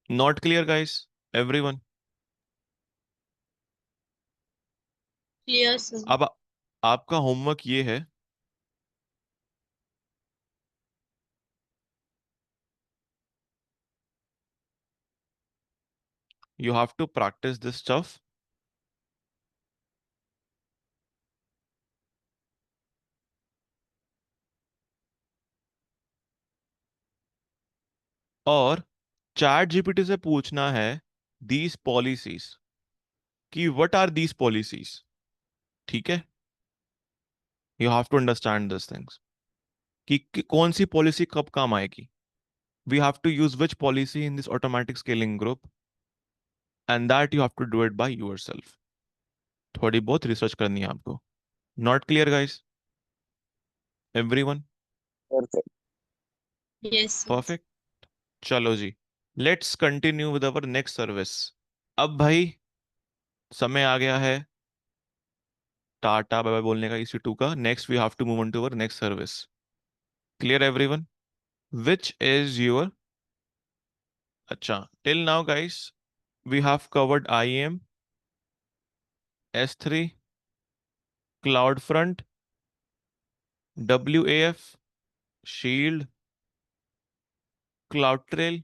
Not clear guys? Everyone? Clear, sir. अब आपका homework ये है, you have to practice this stuff. और chat GPT से पूछना है these policies, कि what are these policies? ठीक है? You have to understand these things, कि कौन सी पॉलिसी कब काम आएगी। We have to use which policy in this automatic scaling group, and that you have to do it by yourself. थोड़ी बहुत research करनी है आपको। Not clear guys? Everyone? Perfect. Yes, sir. Perfect. चलो जी, let's continue with our next service. अब भाई समय आ गया है टाटा बाय बाय बोलने का EC2 का। Next we have to move on to our next service. Clear everyone? Which is your, अच्छा till now guys we have covered IAM, S3, cloud front, WAF, shield, cloud trail,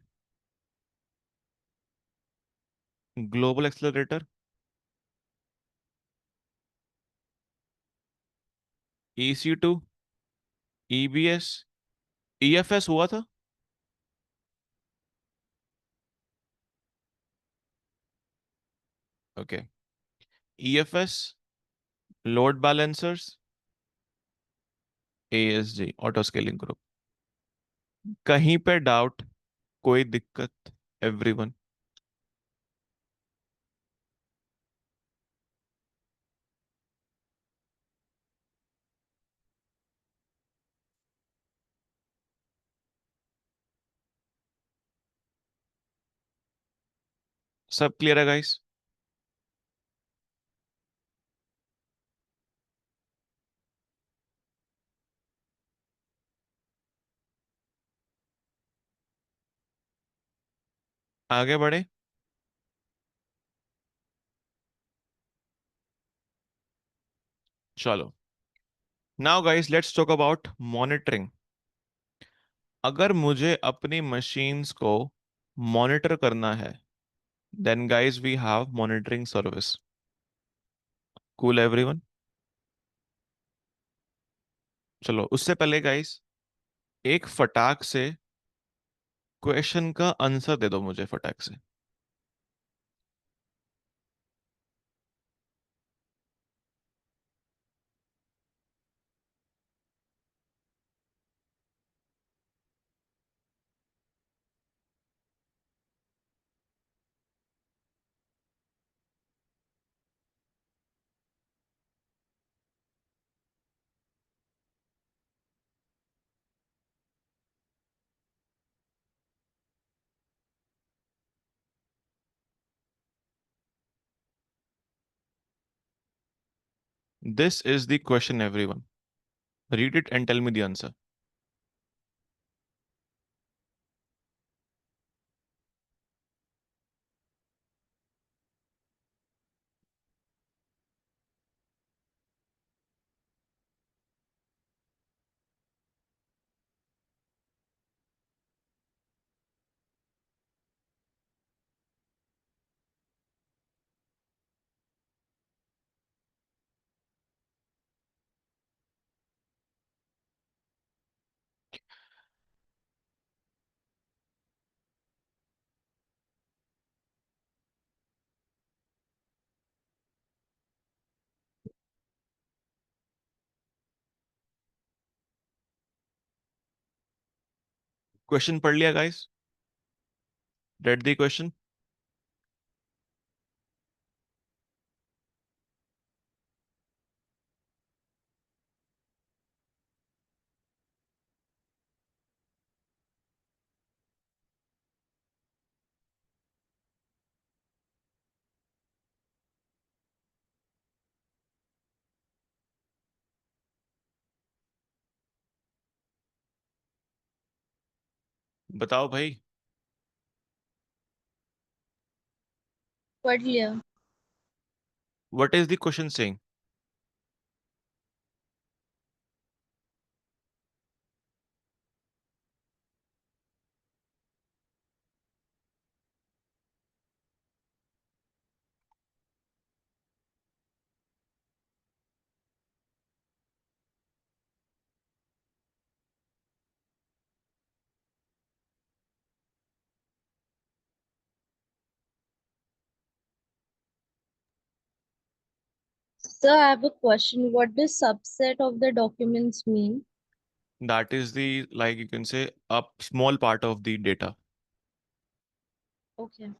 global accelerator, EC2, EBS, EFS हुआ था। Okay, EFS, load balancers, ASG, auto scaling group. कहीं पे doubt, कोई दिक्कत, everyone? सब clear है guys? आगे बढ़े। चलो, now guys let's talk about monitoring. अगर मुझे अपनी मशीन्स को मॉनिटर करना है, then guys we have monitoring service. Cool everyone? चलो, उससे पहले गाइस एक फटाक से क्वेश्चन का आंसर दे दो मुझे, फटाक से। This is the question everyone, read it and tell me the answer. Question पढ़ लिया गाइस? Read the question? बताओ भाई। पढ़ लिया। What is the question saying? So I have a question. What does subset of the documents mean? That is the, like you can say, a small part of the data. Okay.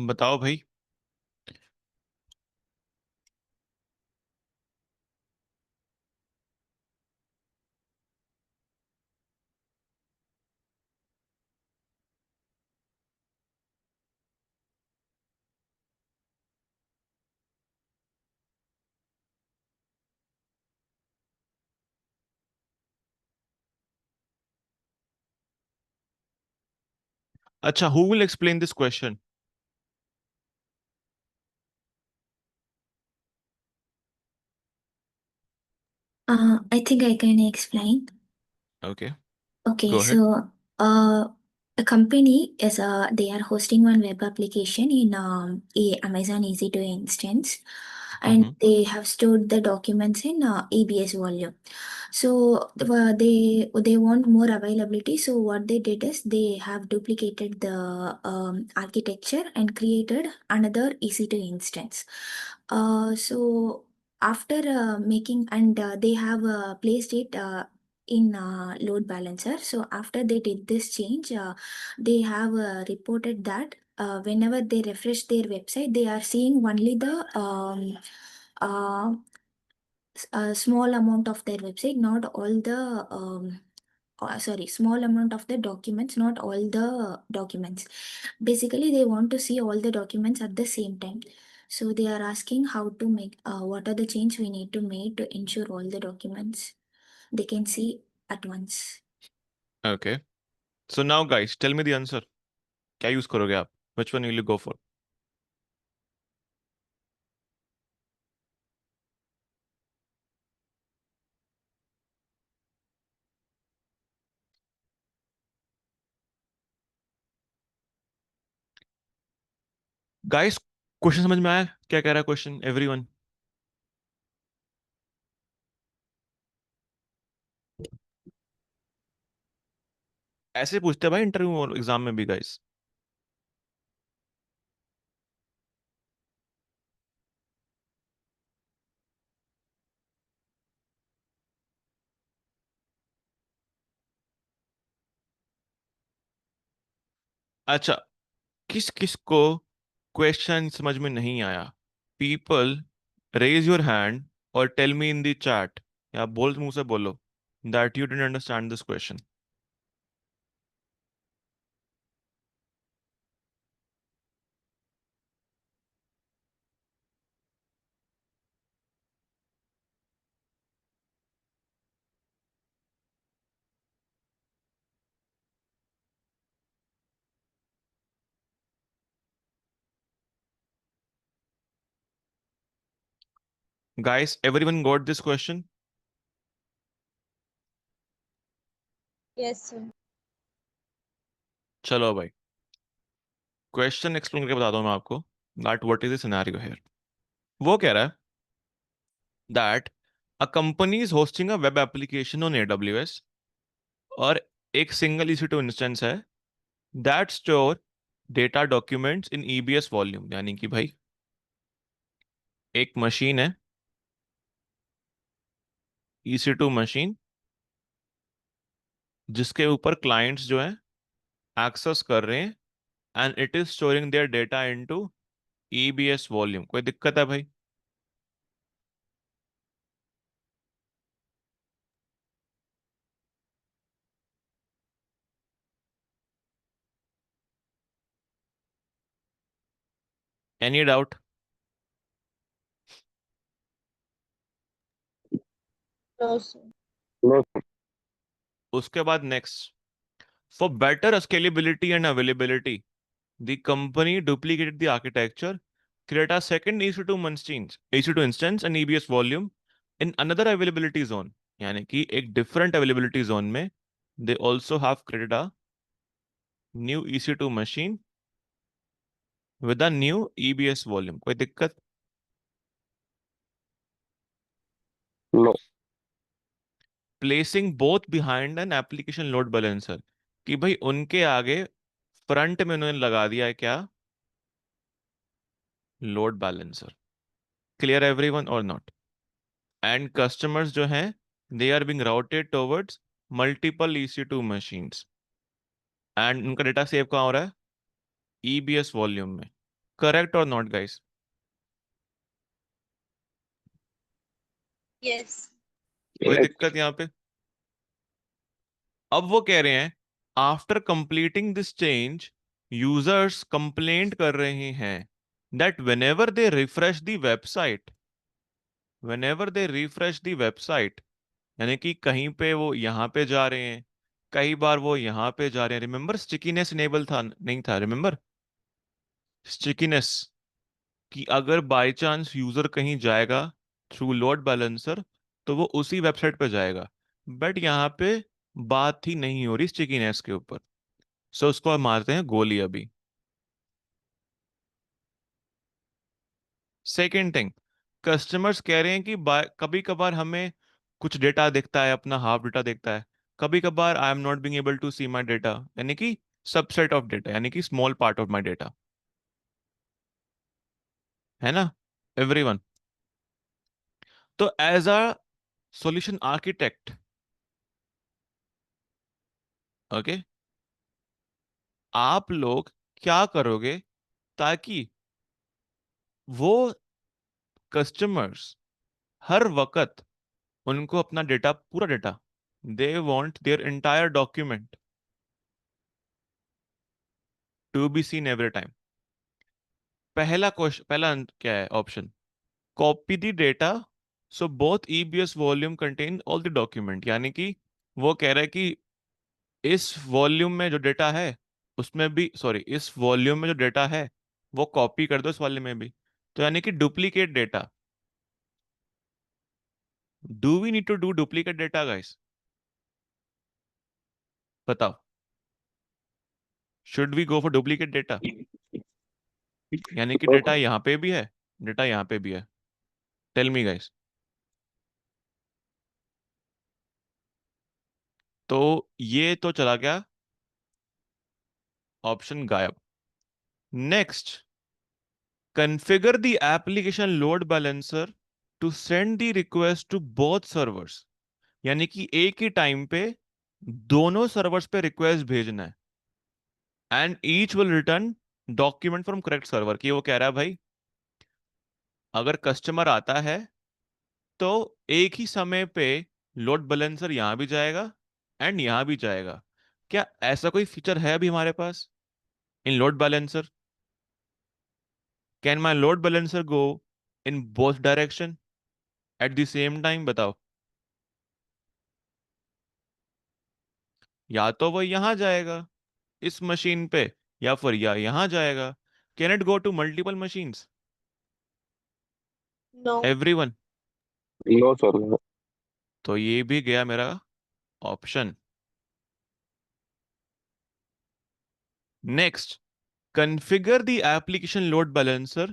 बताओ भाई। अच्छा, who will explain this question? I think I can explain. Okay, Okay, go ahead. so a company is they are hosting one web application in Amazon EC2 instance, and Mm-hmm. they have stored the documents in EBS volume. So they want more availability. So what they did is they have duplicated the architecture and created another EC2 instance. So after making and they have placed it in load balancer. So after they did this change, they have reported that whenever they refresh their website, they are seeing only the uh, a small amount of their website, not all the small amount of the documents, not all the documents. Basically, they want to see all the documents at the same time. So they are asking how to make what are the change we need to make to ensure all the documents they can see at once. Okay. So now guys, tell me the answer. क्या use करोगे आप? Which one will you go for? Guys, question समझ में आया? क्या कह रहा है क्वेश्चन एवरीवन? ऐसे पूछते हैं भाई इंटरव्यू और एग्जाम में भी गाइस। अच्छा, किस किस को क्वेश्चन समझ में नहीं आया? पीपल रेज योर हैंड और tell me in the chat, या बोल मुंह से बोलो that you didn't understand this question. Guys, everyone got this question? Yes, sir. चलो भाई, क्वेश्चन एक्सप्लेन करके बताता हूँ मैं आपको that what is the scenario here. वो कह रहा है that a company is hosting a web application on AWS, और एक सिंगल EC2 इंस्टेंस है that store data documents in EBS volume. यानी कि भाई एक मशीन है, EC2 मशीन, जिसके ऊपर क्लाइंट्स जो है एक्सेस कर रहे हैं, and it is storing there data into EBS volume. कोई दिक्कत है भाई? Any doubt? No, sir. No, उसके बाद next, for better scalability and availability the company duplicated the architecture, create a second EC2 instance and EBS volume in another availability zone। यानी कि एक different availability zone में they also have created a new EC2 machine with a new EBS volume। कोई दिक्कत? no, placing both behind an application load balancer, कि भाई उनके आगे फ्रंट में उन्होंने लगा दिया है क्या? Load balancer. क्लियर एवरीवन और नॉट? एंड कस्टमर्स जो हैं they are being routed towards multiple EC2 machines, and उनका डेटा सेव कहाँ हो रहा है? EBS वॉल्यूम में। करेक्ट और नॉट गाइस? Yes. कोई Yes. दिक्कत यहाँ पे? अब वो कह रहे हैं after completing this change users complaint कर रहे हैं that whenever they refresh the website, whenever they refresh the website, यानी कि कहीं पे वो यहाँ पे जा रहे हैं, कई बार वो यहाँ पे जा रहे हैं। रिमेंबर स्टिकीनेस इनेबल था नहीं था? रिमेंबर स्टिकीनेस, कि अगर बाय चांस यूजर कहीं जाएगा थ्रू लोड बैलेंसर तो वो उसी वेबसाइट पे जाएगा, बट यहाँ पे बात ही नहीं हो रही स्टिकीनेस के ऊपर। सो उसको हम मारते हैं गोली अभी। सेकेंड थिंग, कस्टमर्स कह रहे हैं कि कभी कभार हमें कुछ डेटा दिखता है, अपना हाफ डेटा दिखता है, कभी कभार I am not being able to see my data, यानी कि सबसेट ऑफ डेटा, यानी कि small part of my data, है ना एवरीवन? तो as a solution architect, okay, आप लोग क्या करोगे ताकि वो कस्टमर्स हर वक्त उनको अपना डेटा, पूरा data, they want their entire document to be seen every time. पहला क्वेश्चन, क्या है option? Copy the data so both EBS volume contain all the document, यानी कि वो कह रहा है कि इस वॉल्यूम में जो डेटा है उसमें भी, सॉरी, इस वॉल्यूम में जो डेटा है वो कॉपी कर दो इस वाले में भी, तो यानी कि duplicate data. Do we need to do duplicate data guys? बताओ, should we go for duplicate data? यानी कि डेटा यहाँ पे भी है, डेटा यहाँ पे भी है। Tell me guys. तो ये तो चला गया ऑप्शन गायब। Next, configure the application load balancer to send the request to both servers, यानी कि एक ही टाइम पे दोनों सर्वर्स पे रिक्वेस्ट भेजना है, and each will return document from correct server. की वो कह रहा है भाई अगर कस्टमर आता है तो एक ही समय पे लोड बैलेंसर यहां भी जाएगा एंड यहां भी जाएगा। क्या ऐसा कोई फीचर है अभी हमारे पास in load balancer? Can my load balancer go in both direction at the same time? बताओ। या तो वो यहां जाएगा इस मशीन पे, या फिर या यहां जाएगा। Can it go to multiple machines No. Everyone? No, sir. तो ये भी गया मेरा option. Next, configure the application load balancer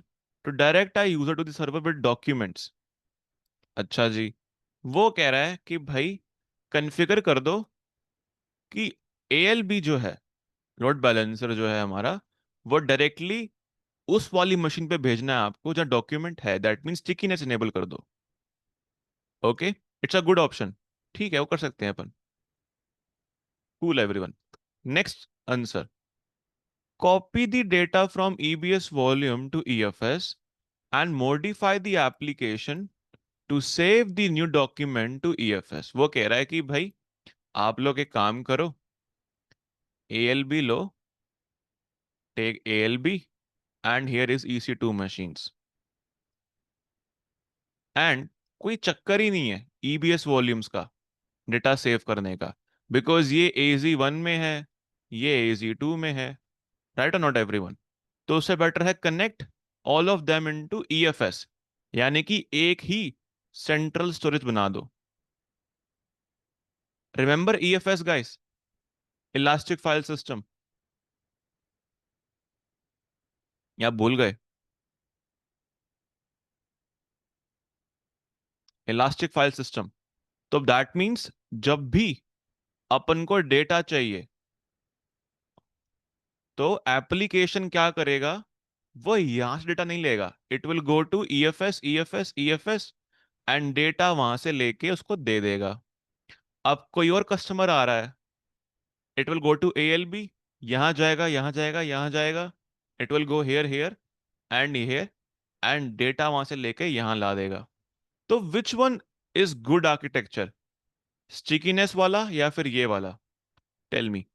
to direct a user to the server with documents। अच्छा जी, वो कह रहा है कि भाई कॉन्फ़िगर कर दो कि ALB जो है, लोड बैलेंसर जो है हमारा, वो डायरेक्टली उस वाली मशीन पे भेजना है आपको जहां डॉक्यूमेंट है। दैट मीन्स स्टिकीनेस इनेबल कर दो। Okay, it's a good option. ठीक है, वो कर सकते हैं अपन। Cool everyone. Next answer, copy the data from EBS volume to EFS and modify the application to save the new document to EFS। वो कह रहा है कि भाई आप लोग एक काम करो, ALB low, take ALB and here is EC2 machines, and कोई चक्कर ही नहीं है EBS वॉल्यूम्स का डेटा सेव करने का, बिकॉज ये AZ1 में है, ये AZ2 में है, राइट और नॉट एवरीवन? तो उससे बेटर है connect all of them into EFS, यानी कि एक ही सेंट्रल स्टोरेज बना दो। Remember EFS guys, elastic file system, या भूल गए? Elastic file system. तो दैट मीन्स जब भी अपन को डेटा चाहिए तो एप्लीकेशन क्या करेगा, वो यहां से डेटा नहीं लेगा, it will go to EFS EFS EFS and data वहां से लेके उसको दे देगा। अब कोई और कस्टमर आ रहा है, it will go to ALB, यहां जाएगा, यहां जाएगा, यहां जाएगा, it will go here here, and here and data वहां से लेके यहां ला देगा. तो which one is good architecture, stickiness वाला या फिर ये वाला? Tell me.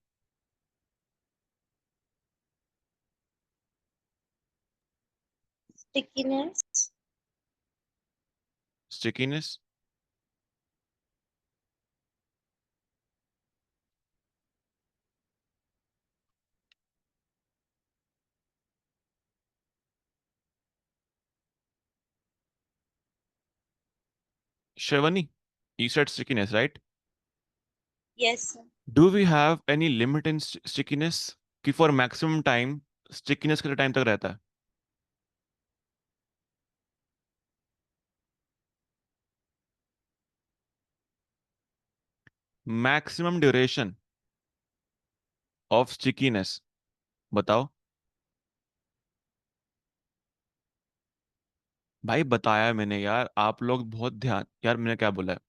Stickiness. Stickiness. Shravani, you said stickiness, right? Yes, sir. Do we have any limit in stickiness कि for maximum time stickiness कितने टाइम तक रहता है? Maximum duration of stickiness बताओ. भाई बताया मैंने यार, आप लोग बहुत ध्यान. यार मैंने क्या बोला है?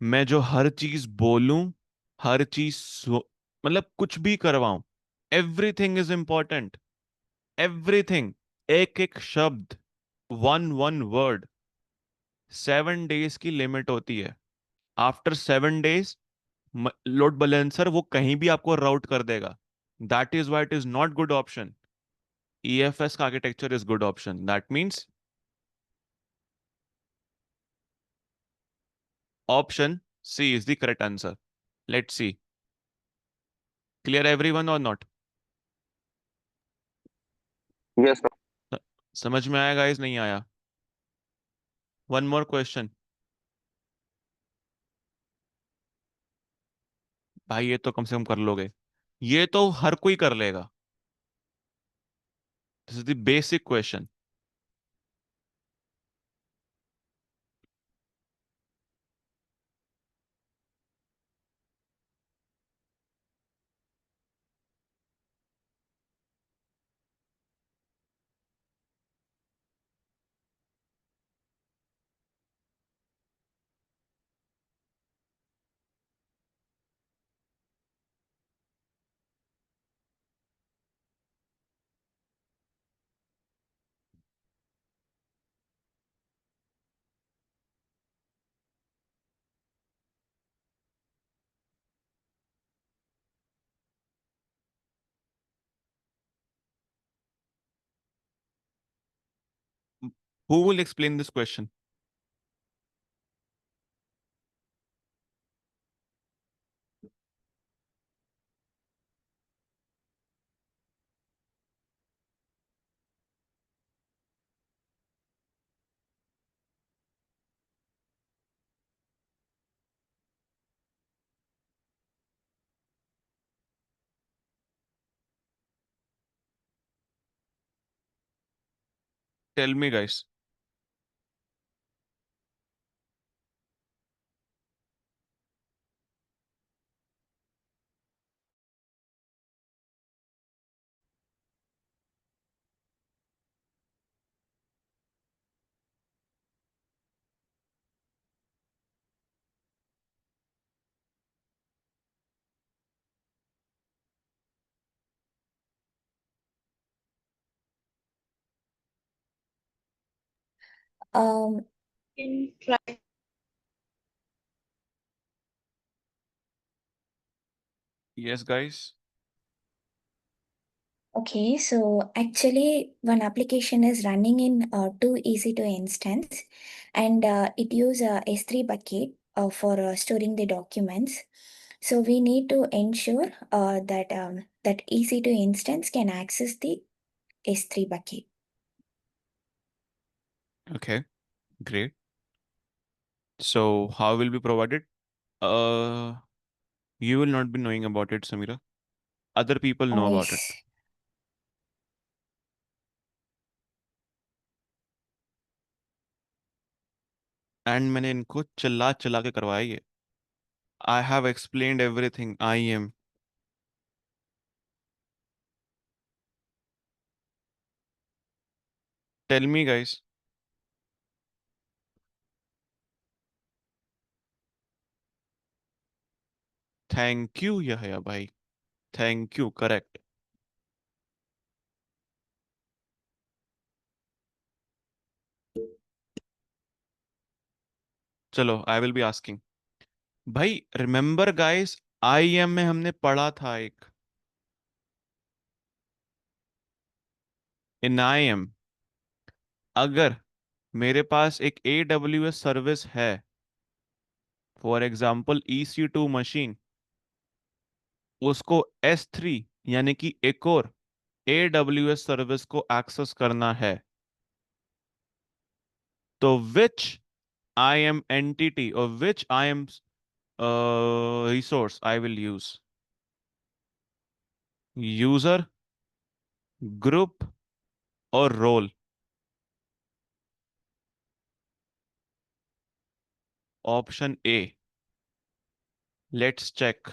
मैं जो हर चीज बोलूं, हर चीज मतलब कुछ भी करवाऊं, एवरीथिंग इज इंपॉर्टेंट. एवरीथिंग, एक एक शब्द, वन वन वर्ड. 7 days की लिमिट होती है. आफ्टर 7 days लोड बैलेंसर वो कहीं भी आपको राउट कर देगा. That is why it is not good option. EFS का architecture is good option. That means option C is the correct answer. Let's see. Clear everyone or not? Yes, sir. समझ में आया गाइस, नहीं आया? One more question. भाई ये तो कम से कम कर लोगे, ये तो हर कोई कर लेगा. This is the basic question. Who will explain this question? Tell me guys. Um, can try. Yes guys. okay, so actually one application is running in two EC2 instance, and it use a S3 bucket for storing the documents. So we need to ensure that EC2 instance can access the S3 bucket. Okay, great. So how will be provided? Uh, you will not be knowing about it, Samira. Other people know about it. Yes. And मैंने इनको चिल्ला चिल्ला के करवाया ये. I have explained everything. I am. Tell me guys. Thank you Yahya भाई. Thank you, correct. चलो I will be asking. भाई रिमेंबर गाइस, आईएम में हमने पढ़ा था एक, इन आईएम अगर मेरे पास एक AWS सर्विस है, फॉर एग्जांपल EC2 मशीन, उसको S3 यानी कि एक और AWS सर्विस को एक्सेस करना है, तो विच IAM एंटिटी और which IAM resource I will use? User, group और role? Option A, let's check.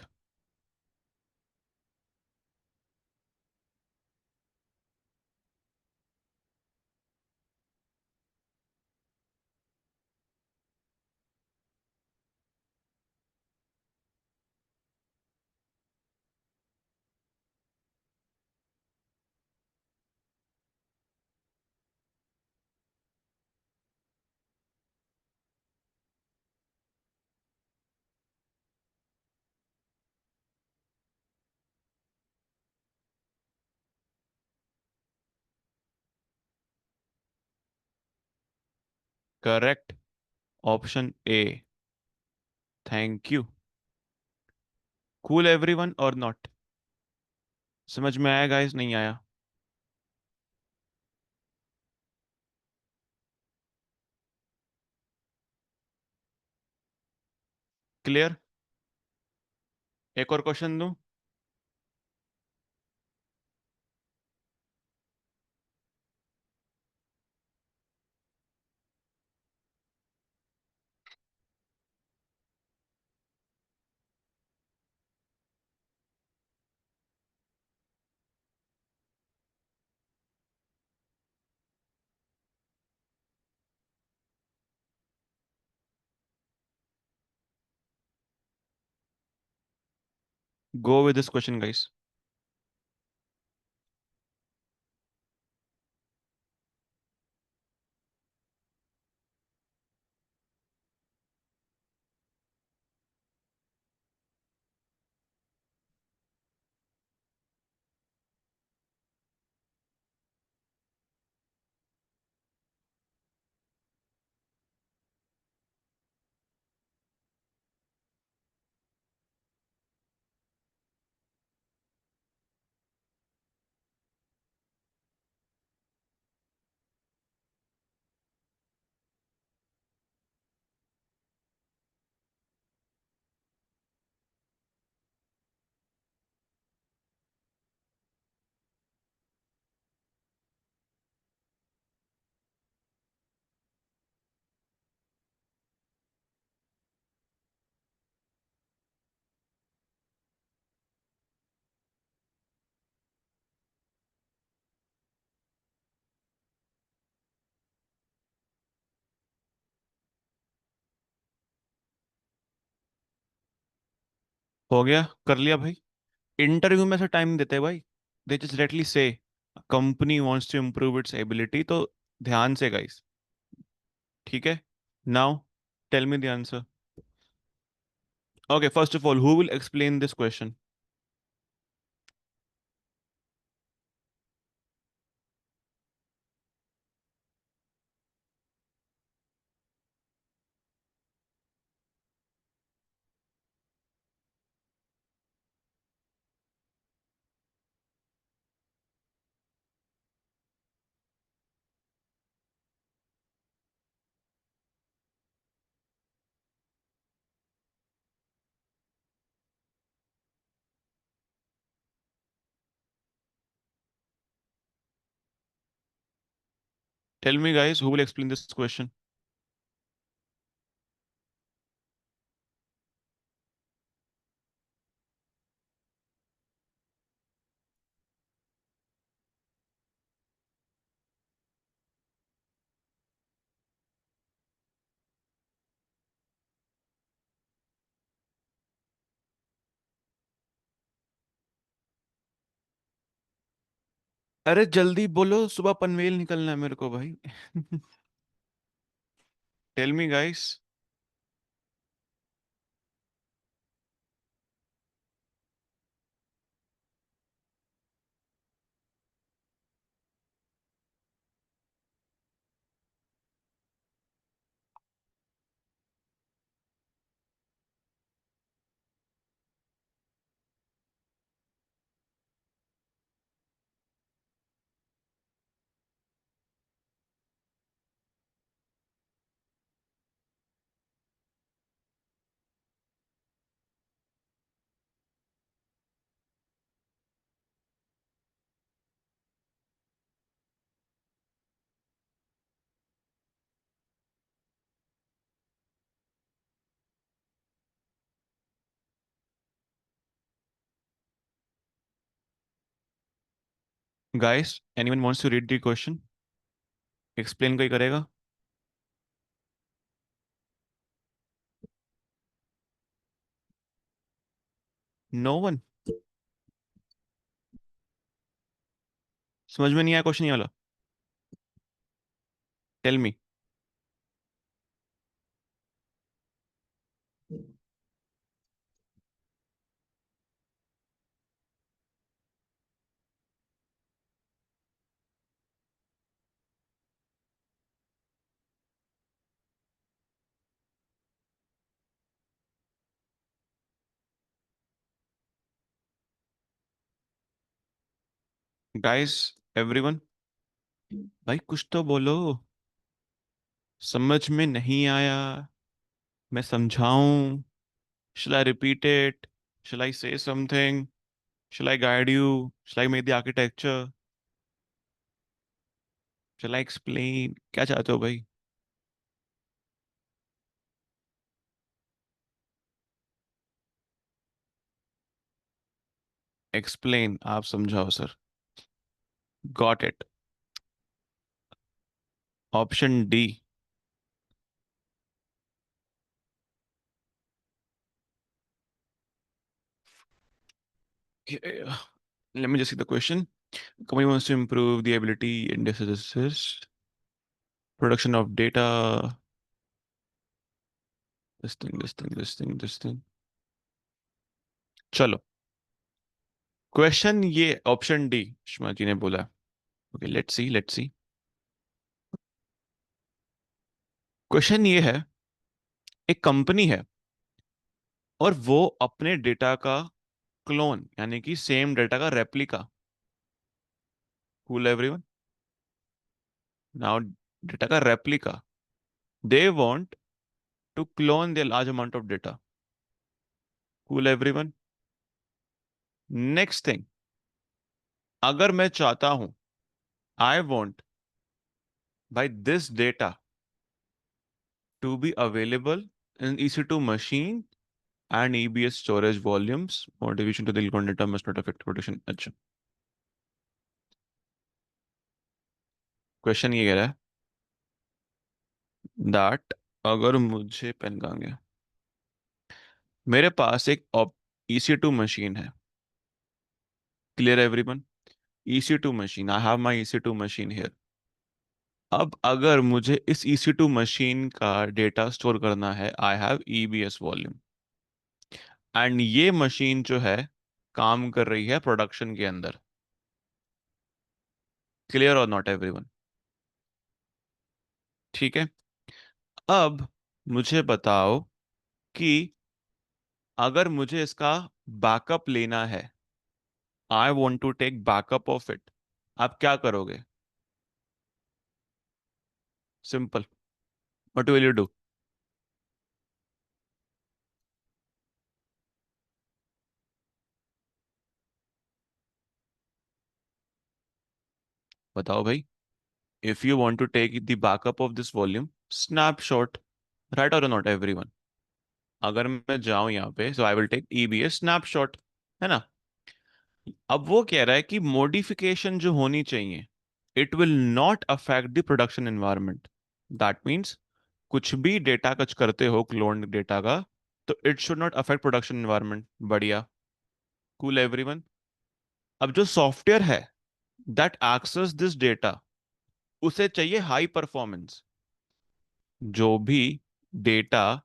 Correct, option A. Thank you. Cool everyone और नॉट? समझ में आया गाइस, नहीं आया? क्लियर? एक और क्वेश्चन दूं? Go with this question guys. हो गया, कर लिया भाई। इंटरव्यू में से टाइम नहीं देते भाई, दे जस्ट डायरेक्टली से company wants to improve its ability, तो ध्यान से गाइस। ठीक है, now tell me the answer. Okay, first of all who will explain this question? Tell me guys, who will explain this question? अरे जल्दी बोलो, सुबह पनवेल निकलना है मेरे को भाई। Tell me guys. Guys, anyone wants to read the question? Explain कोई करेगा? No one? समझ में नहीं आया क्वेश्चन ये वाला? Tell me. गाइस, एवरीवन, भाई कुछ तो बोलो। समझ में नहीं आया? मैं समझाऊं? Shall I repeat it? Shall I say something? Shall I guide you? Shall I make the architecture? Shall I explain? क्या चाहते हो भाई? Explain, आप समझाओ sir. Got it. Option D. Okay, let me just see the question. Company wants to improve the ability in this production of data. This thing. चलो, question ये option D शमा जी ने बोला। Okay, let's C. क्वेश्चन ये है, एक company है और वो अपने डेटा का क्लोन यानी कि सेम डेटा का replica, cool everyone, now data का replica, they want to clone the large amount of data, cool everyone. Next thing, अगर मैं चाहता हूं, I want by this data to be available in EC2 machine and EBS storage volumes, modification to the Ilcon data must not affect protection। अच्छा, question ये कह रहा है that अगर मुझे पेन कहाँ गया, मेरे पास एक EC2 मशीन है, clear everyone, EC2 machine, I have my EC2 machine here. अब अगर मुझे इस EC2 मशीन का डेटा स्टोर करना है, I have EBS volume, and ये मशीन जो है काम कर रही है प्रोडक्शन के अंदर, क्लियर और नॉट एवरीवन? ठीक है, अब मुझे बताओ कि अगर मुझे इसका बैकअप लेना है, I want to take backup of it, आप क्या करोगे? Simple, what will you do? बताओ भाई। If you want to take the backup of this volume, snapshot, right और नॉट एवरीवन? अगर मैं जाऊं यहाँ पे, so I will take EBS snapshot, है ना? अब वो कह रहा है कि मॉडिफिकेशन जो होनी चाहिए, it will not affect the production environment. That means कुछ भी डेटा कच करते हो क्लोन डेटा का, तो it should not affect production environment. बढ़िया, कूल एवरीवन। अब जो सॉफ्टवेयर है दैट एक्सेस दिस डेटा, उसे चाहिए हाई परफॉर्मेंस। जो भी डेटा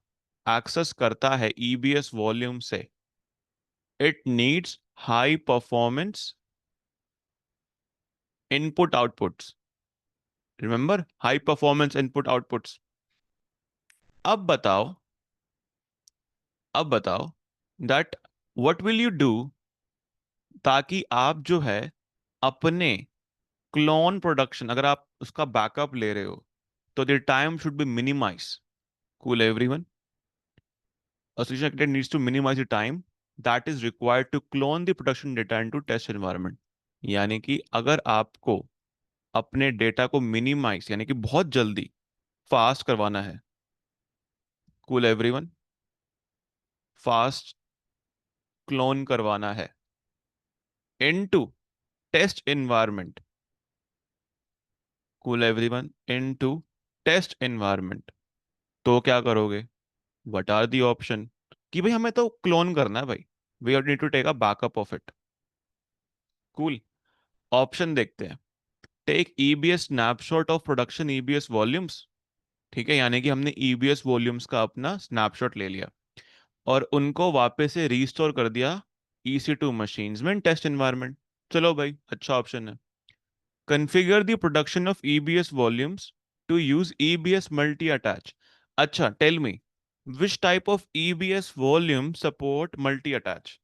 एक्सेस करता है EBS वॉल्यूम से, it needs high performance input outputs. Remember, high performance input outputs. अब बताओ, अब बताओ that what will you do, ताकि आप जो है अपने क्लोन प्रोडक्शन, अगर आप उसका बैकअप ले रहे हो, तो the time should be minimize, cool everyone. A solution architect needs to minimize the time that is required to clone the production data into test environment। यानी कि अगर आपको अपने डेटा को मिनिमाइज यानी कि बहुत जल्दी फास्ट करवाना है, कूल एवरीवन, फास्ट क्लोन करवाना है into test environment. Cool everyone, into test environment. तो क्या करोगे? What are the option? कि भाई हमें तो क्लोन करना है भाई. We need to take a backup of it. Cool. Option देखते हैं. Take EBS snapshot of production EBS volumes. ठीक है, यानी कि हमने EBS वॉल्यूम्स का अपना स्नैपशॉट ले लिया और उनको वापस से रीस्टोर कर दिया EC2 मशीन्स में टेस्ट एनवायरनमेंट. चलो भाई, अच्छा ऑप्शन है. Configure the production of EBS volumes to use EBS multi attach. अच्छा, tell me which type of EBS volume support multi attach.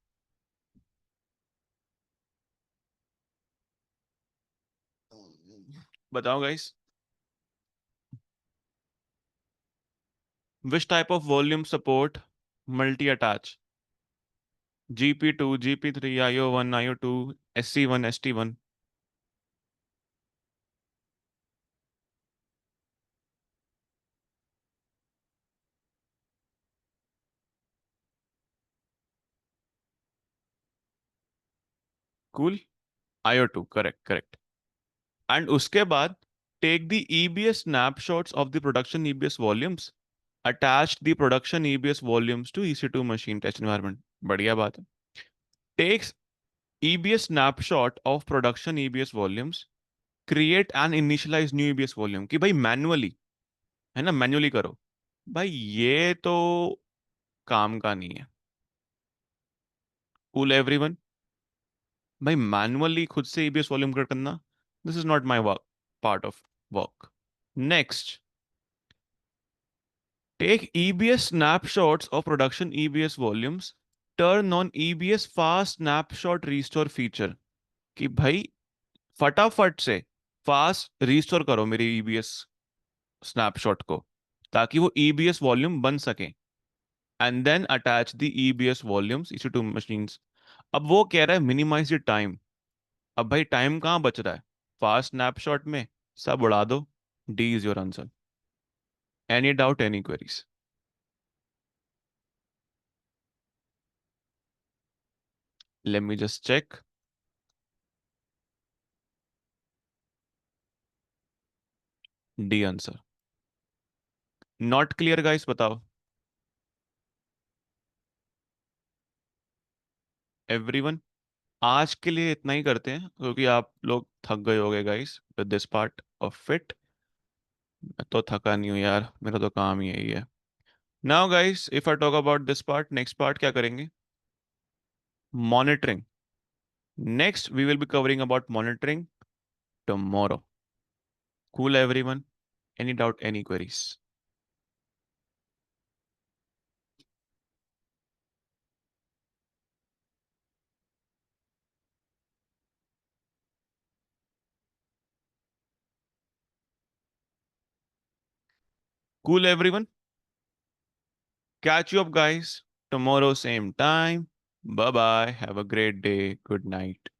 बताओ guys, which type of volume support multi attach. GP2, GP3, IO1, IO2, SC1, ST1. Cool. IO2, correct. And उसके बाद take the EBS snapshots of the production EBS volumes, attach the production EBS volumes to EC2 machine test environment. बढ़िया बात है. Takes EBS snapshot of production EBS volumes, create and initialize new EBS volume. कि भाई manually, है ना, manually करो. भाई ये तो काम का नहीं है. Cool everyone. भाई मैनुअली खुद से EBS वॉल्यूम करना, this is not my work, part of work. Next, take EBS snapshots of production EBS volumes, turn on EBS fast snapshot restore feature. कि भाई फटाफट से फास्ट रिस्टोर करो मेरी EBS स्नैपशॉट को ताकि वो EBS वॉल्यूम बन सके. And then attach the EBS volumes EC2 machines. अब वो कह रहा है मिनिमाइज द टाइम. अब भाई टाइम कहाँ बच रहा है? फास्ट स्नैपशॉट में सब उड़ा दो. D is your answer. Any doubt, any queries? Let me just check. D answer. Not clear guys, बताओ. एवरीवन, आज के लिए इतना ही करते हैं क्योंकि आप लोग थक गए होगे guys with this part of it. मैं तो थका नहीं हूँ यार, मेरा तो काम ही यही है. Now guys, if I talk about this part, next part क्या करेंगे? Monitoring. Next we will be covering about monitoring tomorrow. Cool everyone? Any doubt, any queries? Cool, everyone. Catch you up, guys. Tomorrow, same time. Bye bye. Have a great day. Good night.